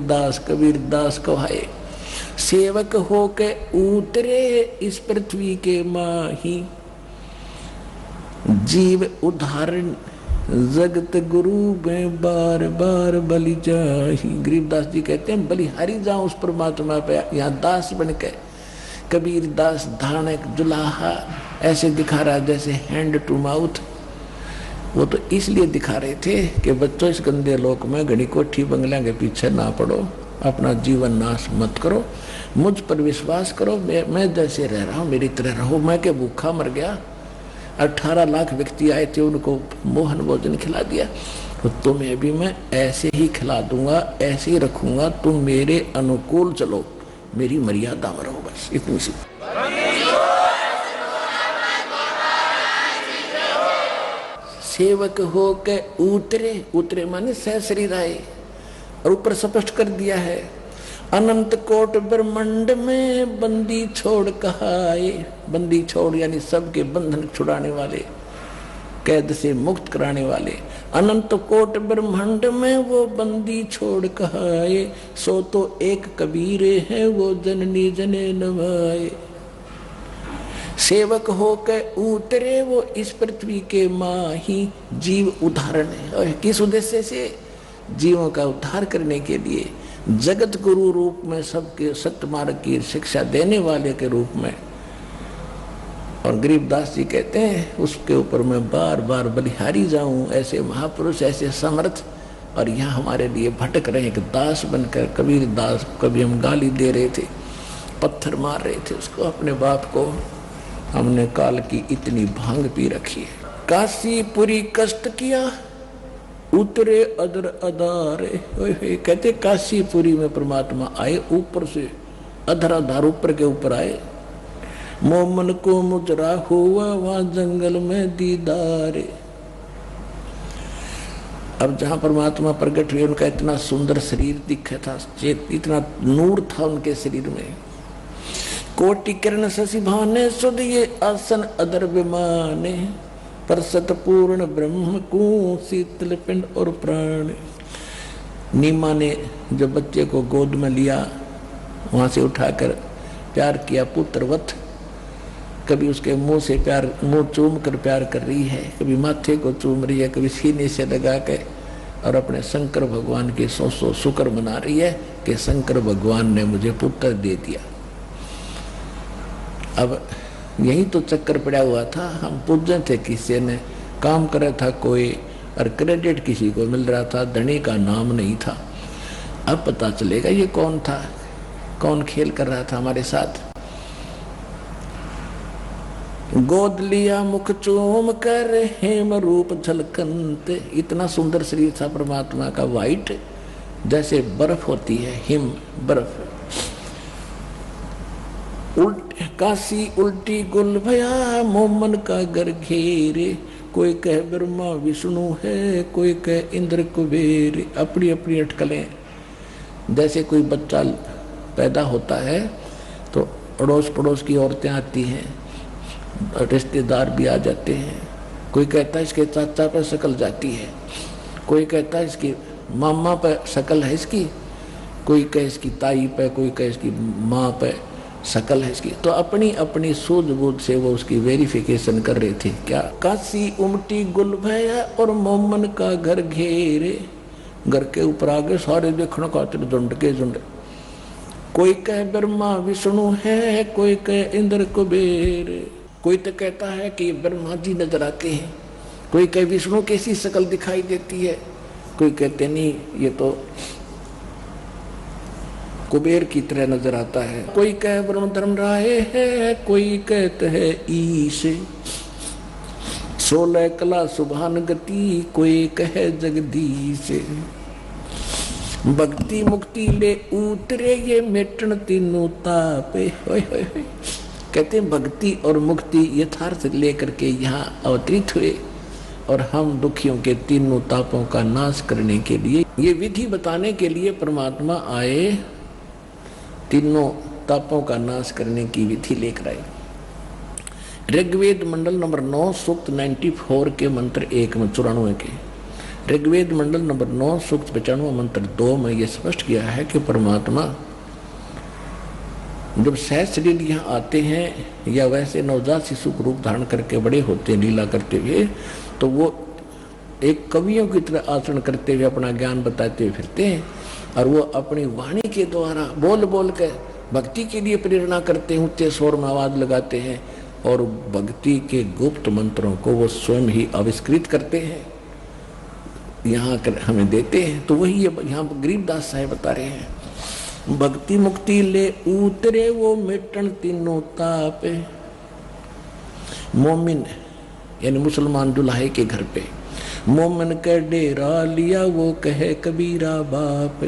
दास कहाए। सेवक हो के उतरे इस पृथ्वी के माही, जीव उदाहरण जगत गुरु में बार बार बलि जाही। गरीबदास जी कहते हैं बलिहारी जाऊं उस परमात्मा पे। यहाँ दास बन के कबीर दास धानक जुलाहा ऐसे दिखा रहा जैसे हैंड टू माउथ। वो तो इसलिए दिखा रहे थे कि बच्चों इस गंदे लोक में घड़ी कोठी बंगला के पीछे ना पड़ो, अपना जीवन नाश मत करो, मुझ पर विश्वास करो, मैं जैसे रह रहा हूँ मेरी तरह रहो। मैं के भूखा मर गया, 18 लाख व्यक्ति आए थे, उनको मोहन भोजन खिला दिया, तो तुम्हें भी मैं ऐसे ही खिला दूंगा, ऐसे ही रखूंगा, तुम मेरे अनुकूल चलो, मेरी मर्यादा में रहो, बस इतनी सी। सेवक हो के उतरे माने सहशरीर आए। और ऊपर स्पष्ट कर दिया है, अनंत कोट ब्रह्मांड में बंदी छोड़ कहाए। बंदी छोड़ यानी सबके बंधन छुड़ाने वाले, कैद से मुक्त कराने वाले। अनंत कोट ब्रह्मांड में वो बंदी छोड़ कहाए, सो तो एक कबीर है वो जननी जने नवाए। सेवक होकर उतरे वो इस पृथ्वी के माही, जीव उदाहरण है। और किस उद्देश्य से? जीवों का उद्धार करने के लिए, जगत गुरु रूप में सबके सत्य मार्ग की शिक्षा देने वाले के रूप में। और गरीबदास जी कहते हैं उसके ऊपर मैं बार बार बलिहारी जाऊं, ऐसे महापुरुष ऐसे समर्थ। और यहाँ हमारे लिए भटक रहे एक दास बनकर, कबीर दास। कभी हम गाली दे रहे थे, पत्थर मार रहे थे उसको, अपने बाप को। हमने काल की इतनी भांग पी रखी है। काशीपुरी कष्ट किया उतरे अदर अदारे। कहते काशीपुरी में परमात्मा आए, ऊपर से अधर अधार ऊपर के ऊपर आए। मोमन को मुजरा हुआ वहां जंगल में दीदारे। अब जहां परमात्मा प्रकट हुए उनका इतना सुंदर शरीर दिखा था, इतना नूर था उनके शरीर में। कोटि किरण शशि भाने सुध ये आसन अदर विमाने, पर सतपूर्ण ब्रह्म को शीतल पिंड और प्राण। नीमा ने जब बच्चे को गोद में लिया, वहां से उठाकर प्यार किया पुत्रवत। कभी उसके मुंह से प्यार, मुंह चूम कर प्यार कर रही है, कभी माथे को चूम रही है, कभी सीने से लगा के, और अपने शंकर भगवान के 100 शुक्र मना रही है कि शंकर भगवान ने मुझे पुत्र दे दिया। अब यही तो चक्कर पड़ा हुआ था। हम पूज्य थे, किसी ने काम करे था कोई, और क्रेडिट किसी को मिल रहा था, धनी का नाम नहीं था। अब पता चलेगा ये कौन था, कौन खेल कर रहा था हमारे साथ। गोद लिया मुख चूम कर हेम रूप झलकंत। इतना सुंदर शरीर था परमात्मा का, वाइट जैसे बर्फ होती है, हिम बर्फ। काशी उल्टी गुल भया मोमन का घर घेरे। कोई कहे ब्रह्मा विष्णु है, कोई कहे इंद्र कुबेर। अपनी अपनी अटकलें। जैसे कोई बच्चा पैदा होता है तो अड़ोस पड़ोस की औरतें आती हैं, रिश्तेदार भी आ जाते हैं। कोई कहता है इसके चाचा पर शक्ल जाती है, कोई कहता है इसकी मामा पर शक्ल है इसकी, कोई कहे इसकी ताई पे, कोई कहे इसकी माँ पे शकल है इसकी। तो अपनी अपनी सूझबूझ से वो उसकी वेरिफिकेशन कर रहे थे। क्या? काशी उमटी गुल भया और मोमन का घर घेरे। घर के ऊपर आगे सारे देखने खातिर झुंड के झुंड। कोई कहे ब्रह्मा विष्णु है, कोई कहे इंद्र कुबेर। कोई तो कहता है कि ब्रह्मा जी नजर आते हैं, कोई कहे विष्णु कैसी शकल दिखाई देती है, कोई कहते नहीं ये तो कुबेर की तरह नजर आता है। कोई कहे ब्रह्म धर्म राहे है, कोई कहते है ईश। 16 कला सुभान गति, कोई कहे जगदीश। भक्ति मुक्ति ले उतरे ये मेटन तीनों तापे। कहते हैं भक्ति और मुक्ति यथार्थ लेकर के यहाँ अवतरित हुए, और हम दुखियों के तीनों तापों का नाश करने के लिए, ये विधि बताने के लिए परमात्मा आए। तीनों तापों का नाश करने की विधि लेकर आई। ऋग्वेद मंडल नंबर 9 सूक्त 94 के मंत्र 1 में 94 के, ऋग्वेद मंडल नंबर 9 सूक्त 95 मंत्र 2 में यह स्पष्ट किया है कि परमात्मा जब सहज शरीर यहाँ आते हैं या वैसे नवजात शिशु को रूप धारण करके बड़े होते हैं लीला करते हुए, तो वो एक कवियों की तरह आचरण करते हुए अपना ज्ञान बताते हुए फिरते हैं और वो अपनी वाणी के द्वारा बोल बोल के भक्ति के लिए प्रेरणा करते हैं, ऊंचे स्वर में आवाज लगाते हैं और भक्ति के गुप्त मंत्रों को वो स्वयं ही आविष्कृत करते हैं, यहाँ हमें देते हैं। तो वही यहाँ गरीबदास साहब बता रहे हैं, भक्ति मुक्ति ले उतरे वो मिटन तीनों ताप। मोमिन यानी मुसलमान दुल्हे के घर पे मोमिन का डेरा लिया वो कहे कबीरा बाप।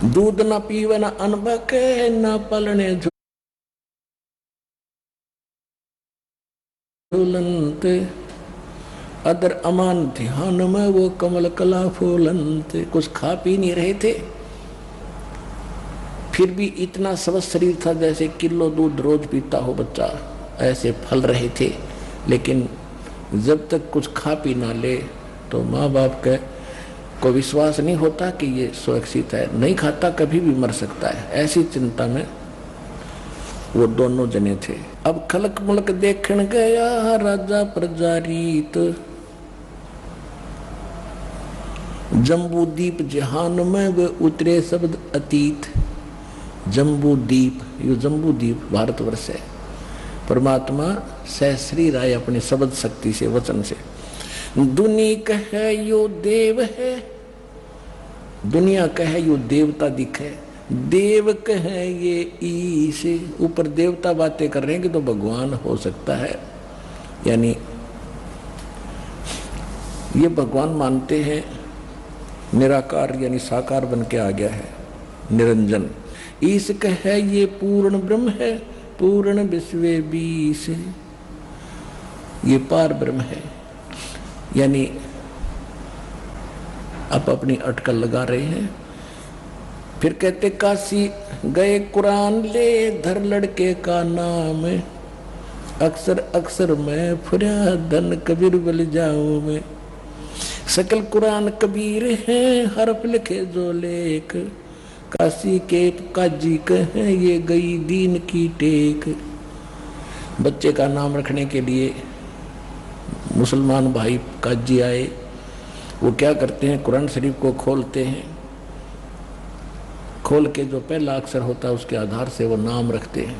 दूध न पीवे न अनबक न पलने झूलंत, अदर अमान ध्यान में वो कमल कला फूलंत। कुछ खा पी नहीं रहे थे, फिर भी इतना स्वस्थ शरीर था जैसे किलो दूध रोज पीता हो बच्चा, ऐसे फल रहे थे। लेकिन जब तक कुछ खा पी ना ले तो माँ बाप के को विश्वास नहीं होता कि ये सुरक्षित है, नहीं खाता कभी भी मर सकता है, ऐसी चिंता में वो दोनों जने थे। अब खलक मुलक देखन गया राजा प्रजारीत, जम्बू दीप जहान में वे उतरे शब्द अतीत। जम्बू दीप, ये जम्बू द्वीप भारतवर्ष है। परमात्मा सहस्री राय अपने शब्द शक्ति से वचन से, दुनिया कहे यो देव है, दुनिया कहे यो देवता दिखे, देव कहे ये ईश। ऊपर देवता बातें कर रहे हैं कि तो भगवान हो सकता है, यानी ये भगवान मानते हैं निराकार यानी साकार बन के आ गया है, निरंजन। ईश कहे ये पूर्ण ब्रह्म है, पूर्ण विश्व बीस, ये पार ब्रह्म है। यानी आप अपनी अटकल लगा रहे हैं। फिर कहते काशी गए कुरान ले धर लड़के का नाम, अक्सर अक्सर मैं फुरा धन कबीर बल जाऊं मैं। सकल कुरान कबीर है हरफ लिखे जो लेख, काशी के काजी कहे ये गई दीन की टेक। बच्चे का नाम रखने के लिए मुसलमान भाई काजी आए, वो क्या करते हैं कुरान शरीफ को खोलते हैं, खोल के जो पहला अक्षर होता है उसके आधार से वो नाम रखते हैं।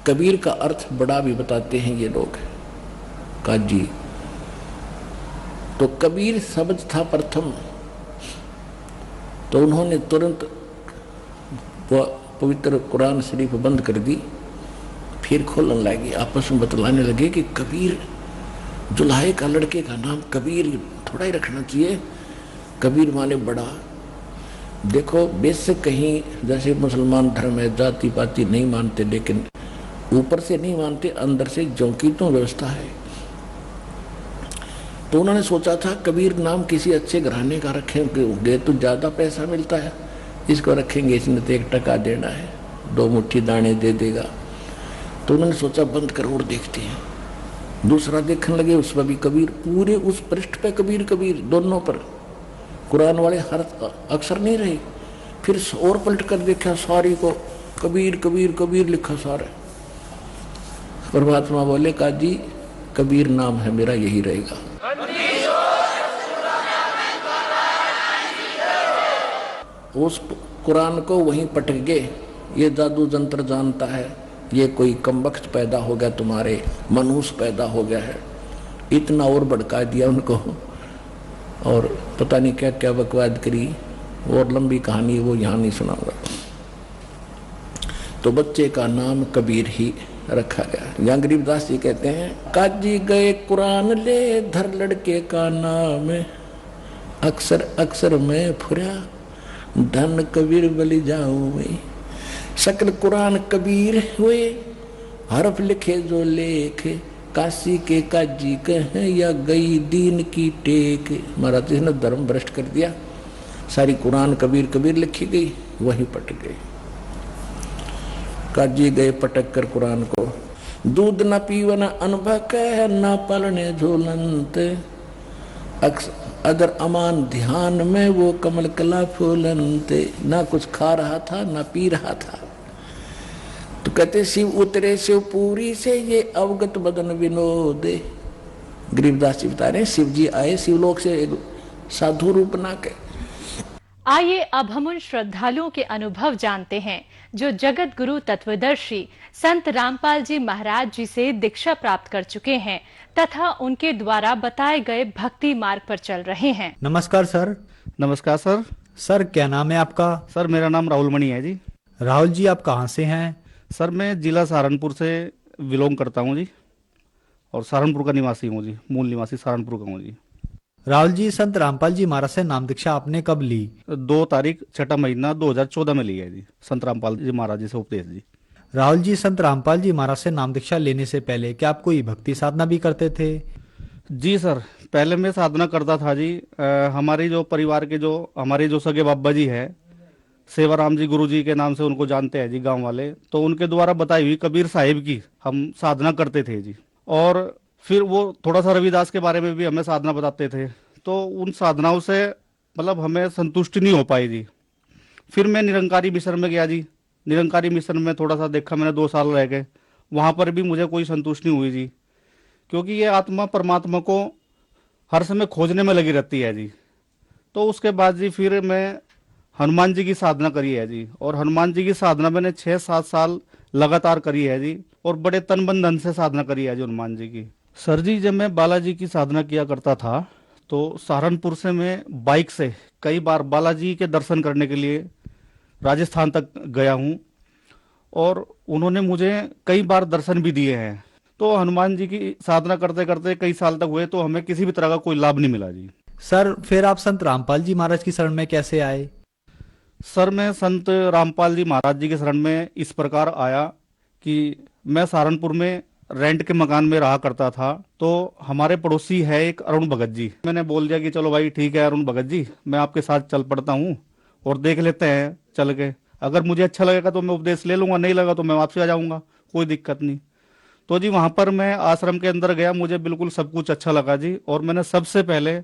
कबीर का अर्थ बड़ा भी बताते हैं ये लोग काजी। तो कबीर शब्द था प्रथम, तो उन्होंने तुरंत पवित्र कुरान शरीफ बंद कर दी, फिर खोलने लगे, आपस में बतलाने लगे कि कबीर दुल्हे का लड़के का नाम कबीर थोड़ा ही रखना चाहिए, कबीर माने बड़ा। देखो बेशक कहीं जैसे मुसलमान धर्म है जाति पाति नहीं मानते, लेकिन ऊपर से नहीं मानते, अंदर से जोंकी तो व्यवस्था है। तो उन्होंने सोचा था कबीर नाम किसी अच्छे घराने का रखेंगे तो ज़्यादा पैसा मिलता है, इसको रखेंगे, इसने तो 1 टका देना है, 2 मुट्ठी दाने दे देगा। तो उन्होंने सोचा बंद कर और देखते हैं। दूसरा देखने लगे, उसमें भी कबीर, पूरे उस पृष्ठ पे कबीर कबीर दोनों पर, कुरान वाले हर अक्षर नहीं रहे। फिर और पलट कर देखा, सारी को कबीर कबीर कबीर लिखा सारा। परमात्मा बोले काजी कबीर नाम है मेरा, यही रहेगा। उस कुरान को वहीं पटक गए, ये जादू जंत्र जानता है, ये कोई कमबख्त पैदा हो गया, तुम्हारे मनुष्य पैदा हो गया है, इतना और भड़का दिया उनको, और पता नहीं क्या क्या बकवाद करी, और लंबी कहानी वो यहाँ नहीं सुनाऊंगा। तो बच्चे का नाम कबीर ही रखा गया। यहाँ गरीबदास जी कहते हैं, काजी गए कुरान ले धर लड़के का नाम, अक्सर अक्सर मैं फुरा धन कबीर बलि जाऊं मैं। सकल कुरान कबीर हुए हरफ लिखे जो लेख, काशी के काजी कहे या गई दीन की टेक। महाराज जी ने धर्म भ्रष्ट कर दिया, सारी कुरान कबीर कबीर लिखी गई, वही पट गई। काजी गए पटक कर कुरान को। दूध न पीवन अनुभव कह, न पलने झूलंत, अगर अमान ध्यान में वो कमल कला फूलनते। ना कुछ खा रहा था ना पी रहा था। तो कहते शिव उतरे शिव पूरी से, ये अवगत बदन विनोद। गरीबदास जी बता रहे शिव जी आए शिवलोक से एक साधु रूप बना के। आइए अब हम उन श्रद्धालुओं के अनुभव जानते हैं जो जगत गुरु तत्वदर्शी संत रामपाल जी महाराज जी से दीक्षा प्राप्त कर चुके हैं तथा उनके द्वारा बताए गए भक्ति मार्ग पर चल रहे हैं। नमस्कार सर। नमस्कार सर। सर क्या नाम है आपका? सर मेरा नाम राहुल मणि है जी। राहुल जी आप कहाँ से हैं? सर मैं जिला सहारनपुर से बिलोंग करता हूँ जी, और सहारनपुर का निवासी हूँ जी, मूल निवासी सहारनपुर का हूँ जी। राहुल जी, संत रामपाल जी महाराज से नाम दीक्षा आपने कब ली? 2 तारीख 6 महीना 2014 में ली है जी, संत रामपाल जी महाराज जी से उपदेश जी। राहुल जी, संत रामपाल जी महाराज से नाम दीक्षा लेने से पहले क्या आप कोई भक्ति साधना भी करते थे? जी सर, पहले मैं साधना करता था जी। हमारी जो परिवार के जो हमारे जो सगे बाबा जी है, सेवाराम जी गुरु जी के नाम से उनको जानते हैं जी गांव वाले, तो उनके द्वारा बताई हुई कबीर साहिब की हम साधना करते थे जी। और फिर वो थोड़ा सा रविदास के बारे में भी हमें साधना बताते थे, तो उन साधनाओं से मतलब हमें संतुष्टि नहीं हो पाई जी। फिर मैं निरंकारी मिशन में गया जी। निरंकारी मिशन में थोड़ा सा देखा मैंने, 2 साल रह गए, वहाँ पर भी मुझे कोई संतुष्टि नहीं हुई जी, क्योंकि ये आत्मा परमात्मा को हर समय खोजने में लगी रहती है जी। तो उसके बाद जी फिर मैं हनुमान जी की साधना करी है जी, और हनुमान जी की साधना मैंने 6-7 साल लगातार करी है जी, और बड़े तन मन धन से साधना करी है जी हनुमान जी की। सर जी, जब मैं बालाजी की साधना किया करता था तो सहारनपुर से मैं बाइक से कई बार बालाजी के दर्शन करने के लिए राजस्थान तक गया हूँ, और उन्होंने मुझे कई बार दर्शन भी दिए हैं। तो हनुमान जी की साधना करते करते कई साल तक हुए, तो हमें किसी भी तरह का कोई लाभ नहीं मिला जी। सर फिर आप संत रामपाल जी महाराज की शरण में कैसे आए? सर मैं संत रामपाल जी महाराज जी के शरण में इस प्रकार आया कि मैं सहारनपुर में रेंट के मकान में रहा करता था। तो हमारे पड़ोसी है एक अरुण भगत जी, मैंने बोल दिया कि चलो भाई ठीक है अरुण भगत जी, मैं आपके साथ चल पड़ता हूँ और देख लेते हैं चल के, अगर मुझे अच्छा लगेगा तो मैं उपदेश ले लूंगा, नहीं लगा तो मैं वापस आ जाऊंगा, कोई दिक्कत नहीं। तो जी वहां पर मैं आश्रम के अंदर गया, मुझे बिल्कुल सब कुछ अच्छा लगा जी, और मैंने सबसे पहले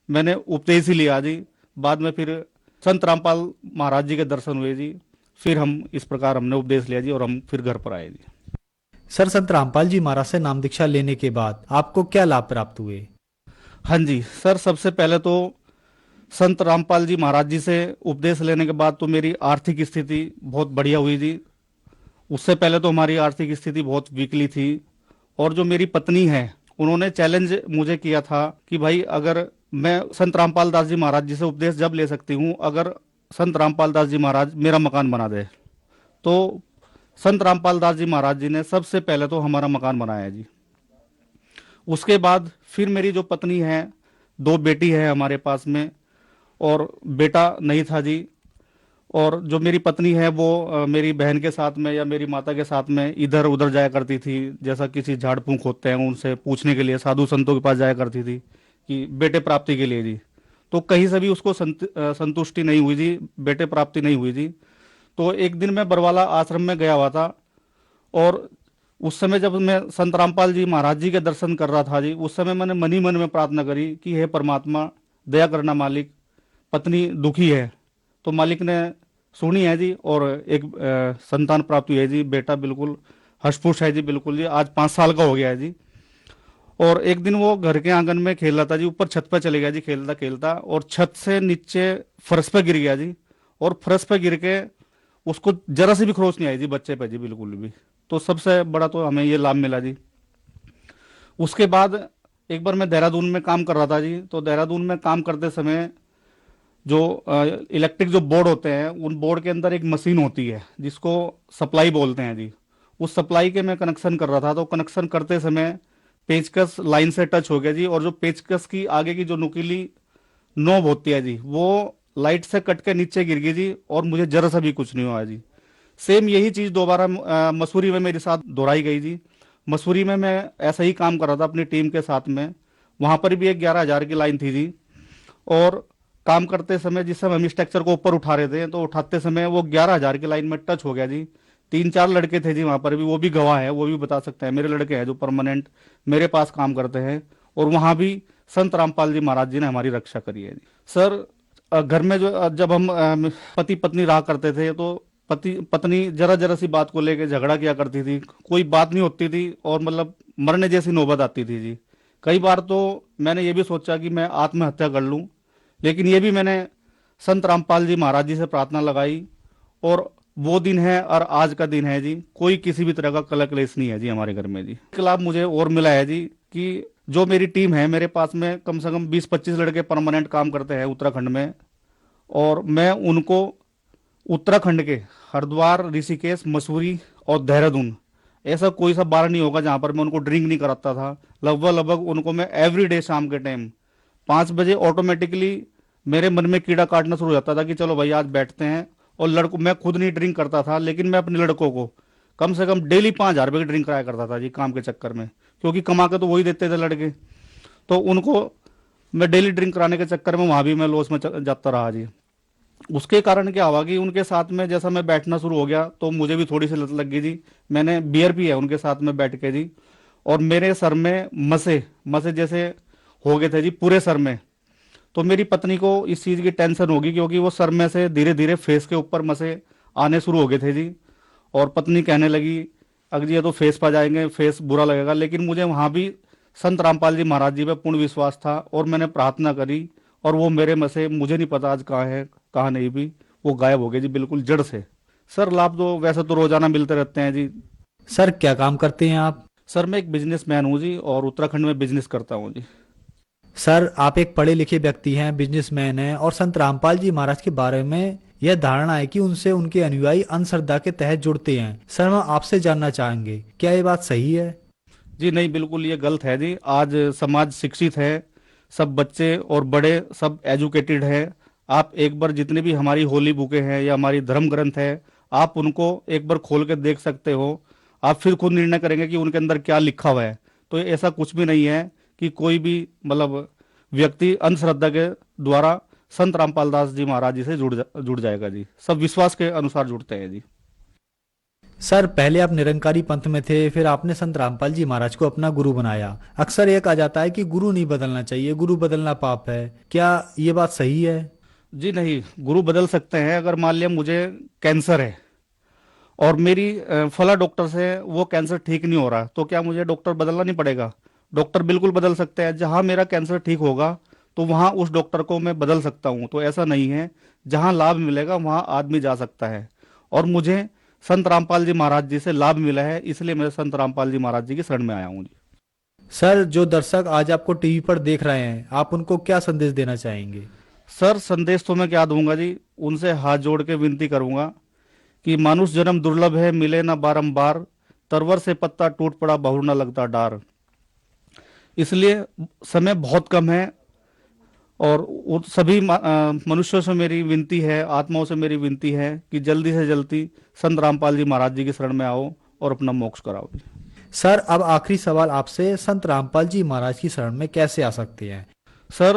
मैंने उपदेश ही लिया जी। बाद में फिर संत रामपाल महाराज जी के दर्शन हुए जी, फिर हम इस प्रकार हमने उपदेश लिया जी, और हम फिर घर पर आए जी। सर संत रामपाल जी महाराज से नाम दीक्षा लेने के बाद आपको क्या लाभ प्राप्त हुए? हाँ जी सर, सबसे पहले तो संत रामपाल जी महाराज जी से उपदेश लेने के बाद तो मेरी आर्थिक स्थिति बहुत बढ़िया हुई जी। उससे पहले तो हमारी आर्थिक स्थिति बहुत वीकली थी, और जो मेरी पत्नी है उन्होंने चैलेंज मुझे किया था कि भाई अगर मैं संत रामपाल दास जी महाराज जी से उपदेश जब ले सकती हूँ अगर संत रामपाल दास जी महाराज मेरा मकान बना दे। तो संत रामपाल दास जी महाराज जी ने सबसे पहले तो हमारा मकान बनाया जी। उसके बाद फिर मेरी जो पत्नी है, 2 बेटी है हमारे पास में, और बेटा नहीं था जी। और जो मेरी पत्नी है वो मेरी बहन के साथ में या मेरी माता के साथ में इधर उधर जाया करती थी, जैसा किसी झाड़ फूंक होते हैं उनसे पूछने के लिए साधु संतों के पास जाया करती थी कि बेटे प्राप्ति के लिए जी। तो कहीं से भी उसको संतुष्टि नहीं हुई जी, बेटे प्राप्ति नहीं हुई जी। तो एक दिन मैं बरवाला आश्रम में गया हुआ था, और उस समय जब मैं संत रामपाल जी महाराज जी के दर्शन कर रहा था जी, उस समय मैंने मन ही मन में प्रार्थना करी कि हे परमात्मा दया करना मालिक, पत्नी दुखी है। तो मालिक ने सुनी है जी, और एक संतान प्राप्त हुई है जी, बेटा बिल्कुल हष्पुष्ट है जी, बिल्कुल जी, आज 5 साल का हो गया है जी। और एक दिन वो घर के आंगन में खेल रहा था जी, ऊपर छत पर चले गया जी खेलता खेलता, और छत से नीचे फर्श पे गिर गया जी, और फर्श पे गिर के उसको जरा सी भी खरोच नहीं आई जी बच्चे पे जी, बिल्कुल भी। तो सबसे बड़ा तो हमें ये लाभ मिला जी। उसके बाद एक बार मैं देहरादून में काम कर रहा था जी, तो देहरादून में काम करते समय जो इलेक्ट्रिक जो बोर्ड होते हैं, उन बोर्ड के अंदर एक मशीन होती है जिसको सप्लाई बोलते हैं जी। उस सप्लाई के मैं कनेक्शन कर रहा था, तो कनेक्शन करते समय पेचकस लाइन से टच हो गया जी, और जो पेचकस की आगे की जो नुकीली नोब होती है जी, वो लाइट से कट के नीचे गिर गई जी, और मुझे जरा सा भी कुछ नहीं हुआ जी। सेम यही चीज दोबारा मसूरी में मेरे साथ दोहराई गई जी। मसूरी में मैं ऐसा ही काम कर रहा था अपनी टीम के साथ में, वहां पर भी एक 11,000 की लाइन थी जी, और काम करते समय जिस समय हम स्ट्रक्चर को ऊपर उठा रहे थे तो उठाते समय वो 11,000 की लाइन में टच हो गया जी। 3-4 लड़के थे जी वहां पर भी, वो भी गवाह है, वो भी बता सकते हैं, मेरे लड़के हैं जो परमानेंट मेरे पास काम करते हैं, और वहां भी संत रामपाल जी महाराज जी ने हमारी रक्षा करी है जी। सर घर में जो जब हम पति पत्नी रहा करते थे तो पति पत्नी जरा जरा सी बात को लेकर झगड़ा किया करती थी, कोई बात नहीं होती थी और मतलब मरने जैसी नौबत आती थी जी। कई बार तो मैंने ये भी सोचा कि मैं आत्महत्या कर लूं, लेकिन ये भी मैंने संत रामपाल जी महाराज जी से प्रार्थना लगाई, और वो दिन है और आज का दिन है जी, कोई किसी भी तरह का कलह क्लेश नहीं है जी हमारे घर में जी। एक लाभ मुझे और मिला है जी कि जो मेरी टीम है, मेरे पास में कम से कम 20-25 लड़के परमानेंट काम करते हैं उत्तराखंड में, और मैं उनको उत्तराखंड के हरिद्वार, ऋषिकेश, मसूरी और देहरादून, ऐसा कोई सा बार नहीं होगा जहां पर मैं उनको ड्रिंक नहीं कराता था। लगभग उनको मैं एवरीडे शाम के टाइम 5 बजे ऑटोमेटिकली मेरे मन में कीड़ा काटना शुरू हो जाता था कि चलो भाई आज बैठते हैं। और लड़कों, मैं खुद नहीं ड्रिंक करता था, लेकिन मैं अपने लड़कों को कम से कम डेली 5,000 रुपये की ड्रिंक कराया करता था जी काम के चक्कर में, क्योंकि कमा के तो वही देते थे लड़के, तो उनको मैं डेली ड्रिंक कराने के चक्कर में वहां भी मैं लॉस में जाता रहा जी। उसके कारण क्या हुआ कि उनके साथ में जैसा मैं बैठना शुरू हो गया तो मुझे भी थोड़ी सी लत लग गई जी। मैंने बियर पी है उनके साथ में बैठ के जी, और मेरे सर में मसे जैसे हो गए थे जी पूरे सर में। तो मेरी पत्नी को इस चीज की टेंशन होगी, क्योंकि वो सर में से धीरे धीरे फेस के ऊपर मसे आने शुरू हो गए थे जी, और पत्नी कहने लगी अगर ये तो फेस पर जाएंगे, फेस बुरा लगेगा। लेकिन मुझे वहां भी संत रामपाल जी महाराज जी पे पूर्ण विश्वास था, और मैंने प्रार्थना करी, और वो मेरे मसे, मुझे नहीं पता आज कहाँ है कहाँ नहीं, भी वो गायब हो गए जी बिल्कुल जड़ से। सर लाभ तो वैसे तो रोजाना मिलते रहते हैं जी। सर क्या काम करते हैं आप? सर मैं एक बिजनेसमैन हूँ जी, और उत्तराखंड में बिजनेस करता हूँ जी। सर आप एक पढ़े लिखे व्यक्ति हैं, बिजनेसमैन हैं, और संत रामपाल जी महाराज के बारे में यह धारणा है कि उनसे उनके अनुयायी अंधश्रद्धा के तहत जुड़ते हैं। सर हम आपसे जानना चाहेंगे, क्या ये बात सही है? जी नहीं, बिल्कुल ये गलत है जी। आज समाज शिक्षित है, सब बच्चे और बड़े सब एजुकेटेड है। आप एक बार जितने भी हमारी होली बुकें हैं या हमारी धर्म ग्रंथ है, आप उनको एक बार खोल के देख सकते हो, आप फिर खुद निर्णय करेंगे कि उनके अंदर क्या लिखा हुआ है। तो ऐसा कुछ भी नहीं है कि कोई भी मतलब व्यक्ति अंधश्रद्धा के द्वारा संत रामपाल दास जी महाराज जी से जुड़ जाएगा जी। सब विश्वास के अनुसार जुड़ते हैं जी। सर पहले आप निरंकारी पंथ में थे, फिर आपने संत रामपाल जी महाराज को अपना गुरु बनाया। अक्सर यह कहा जाता है कि गुरु नहीं बदलना चाहिए, गुरु बदलना पाप है, क्या ये बात सही है? जी नहीं, गुरु बदल सकते हैं। अगर मान लिया मुझे कैंसर है और मेरी फला डॉक्टर से वो कैंसर ठीक नहीं हो रहा, तो क्या मुझे डॉक्टर बदलना नहीं पड़ेगा? डॉक्टर बिल्कुल बदल सकते हैं। जहां मेरा कैंसर ठीक होगा तो वहां उस डॉक्टर को मैं बदल सकता हूं। तो ऐसा नहीं है, जहां लाभ मिलेगा वहां आदमी जा सकता है, और मुझे संत रामपाल जी महाराज जी से लाभ मिला है, इसलिए मैं संत रामपाल जी महाराज जी की शरण में आया हूं जी। सर जो दर्शक आज आपको टीवी पर देख रहे हैं, आप उनको क्या संदेश देना चाहेंगे? सर संदेश तो मैं क्या दूंगा जी, उनसे हाथ जोड़ के विनती करूंगा कि मानुष जन्म दुर्लभ है, मिले ना बारंबार, तरवर से पत्ता टूट पड़ा बहुर न लगता डार। इसलिए समय बहुत कम है, और सभी मनुष्यों से मेरी विनती है, आत्माओं से मेरी विनती है कि जल्दी से जल्दी संत रामपाल जी महाराज जी की शरण में आओ और अपना मोक्ष कराओ। सर अब आखिरी सवाल आपसे, संत रामपाल जी महाराज की शरण में कैसे आ सकते हैं? सर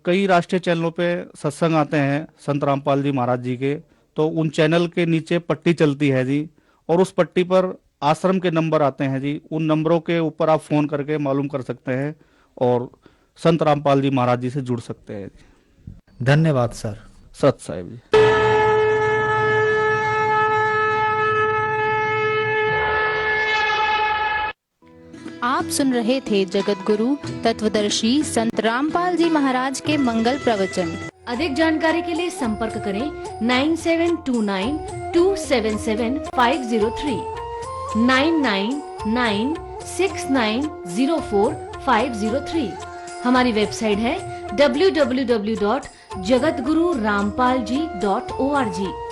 कई राष्ट्रीय चैनलों पे सत्संग आते हैं संत रामपाल जी महाराज जी के, तो उन चैनल के नीचे पट्टी चलती है जी, और उस पट्टी पर आश्रम के नंबर आते हैं जी। उन नंबरों के ऊपर आप फोन करके मालूम कर सकते हैं और संत रामपाल जी महाराज जी से जुड़ सकते हैं जी। धन्यवाद सर। सत साहिब जी। आप सुन रहे थे जगत गुरु तत्वदर्शी संत रामपाल जी महाराज के मंगल प्रवचन। अधिक जानकारी के लिए संपर्क करें 9729277503 9996904503। हमारी वेबसाइट है www.jagatgururampalji.org।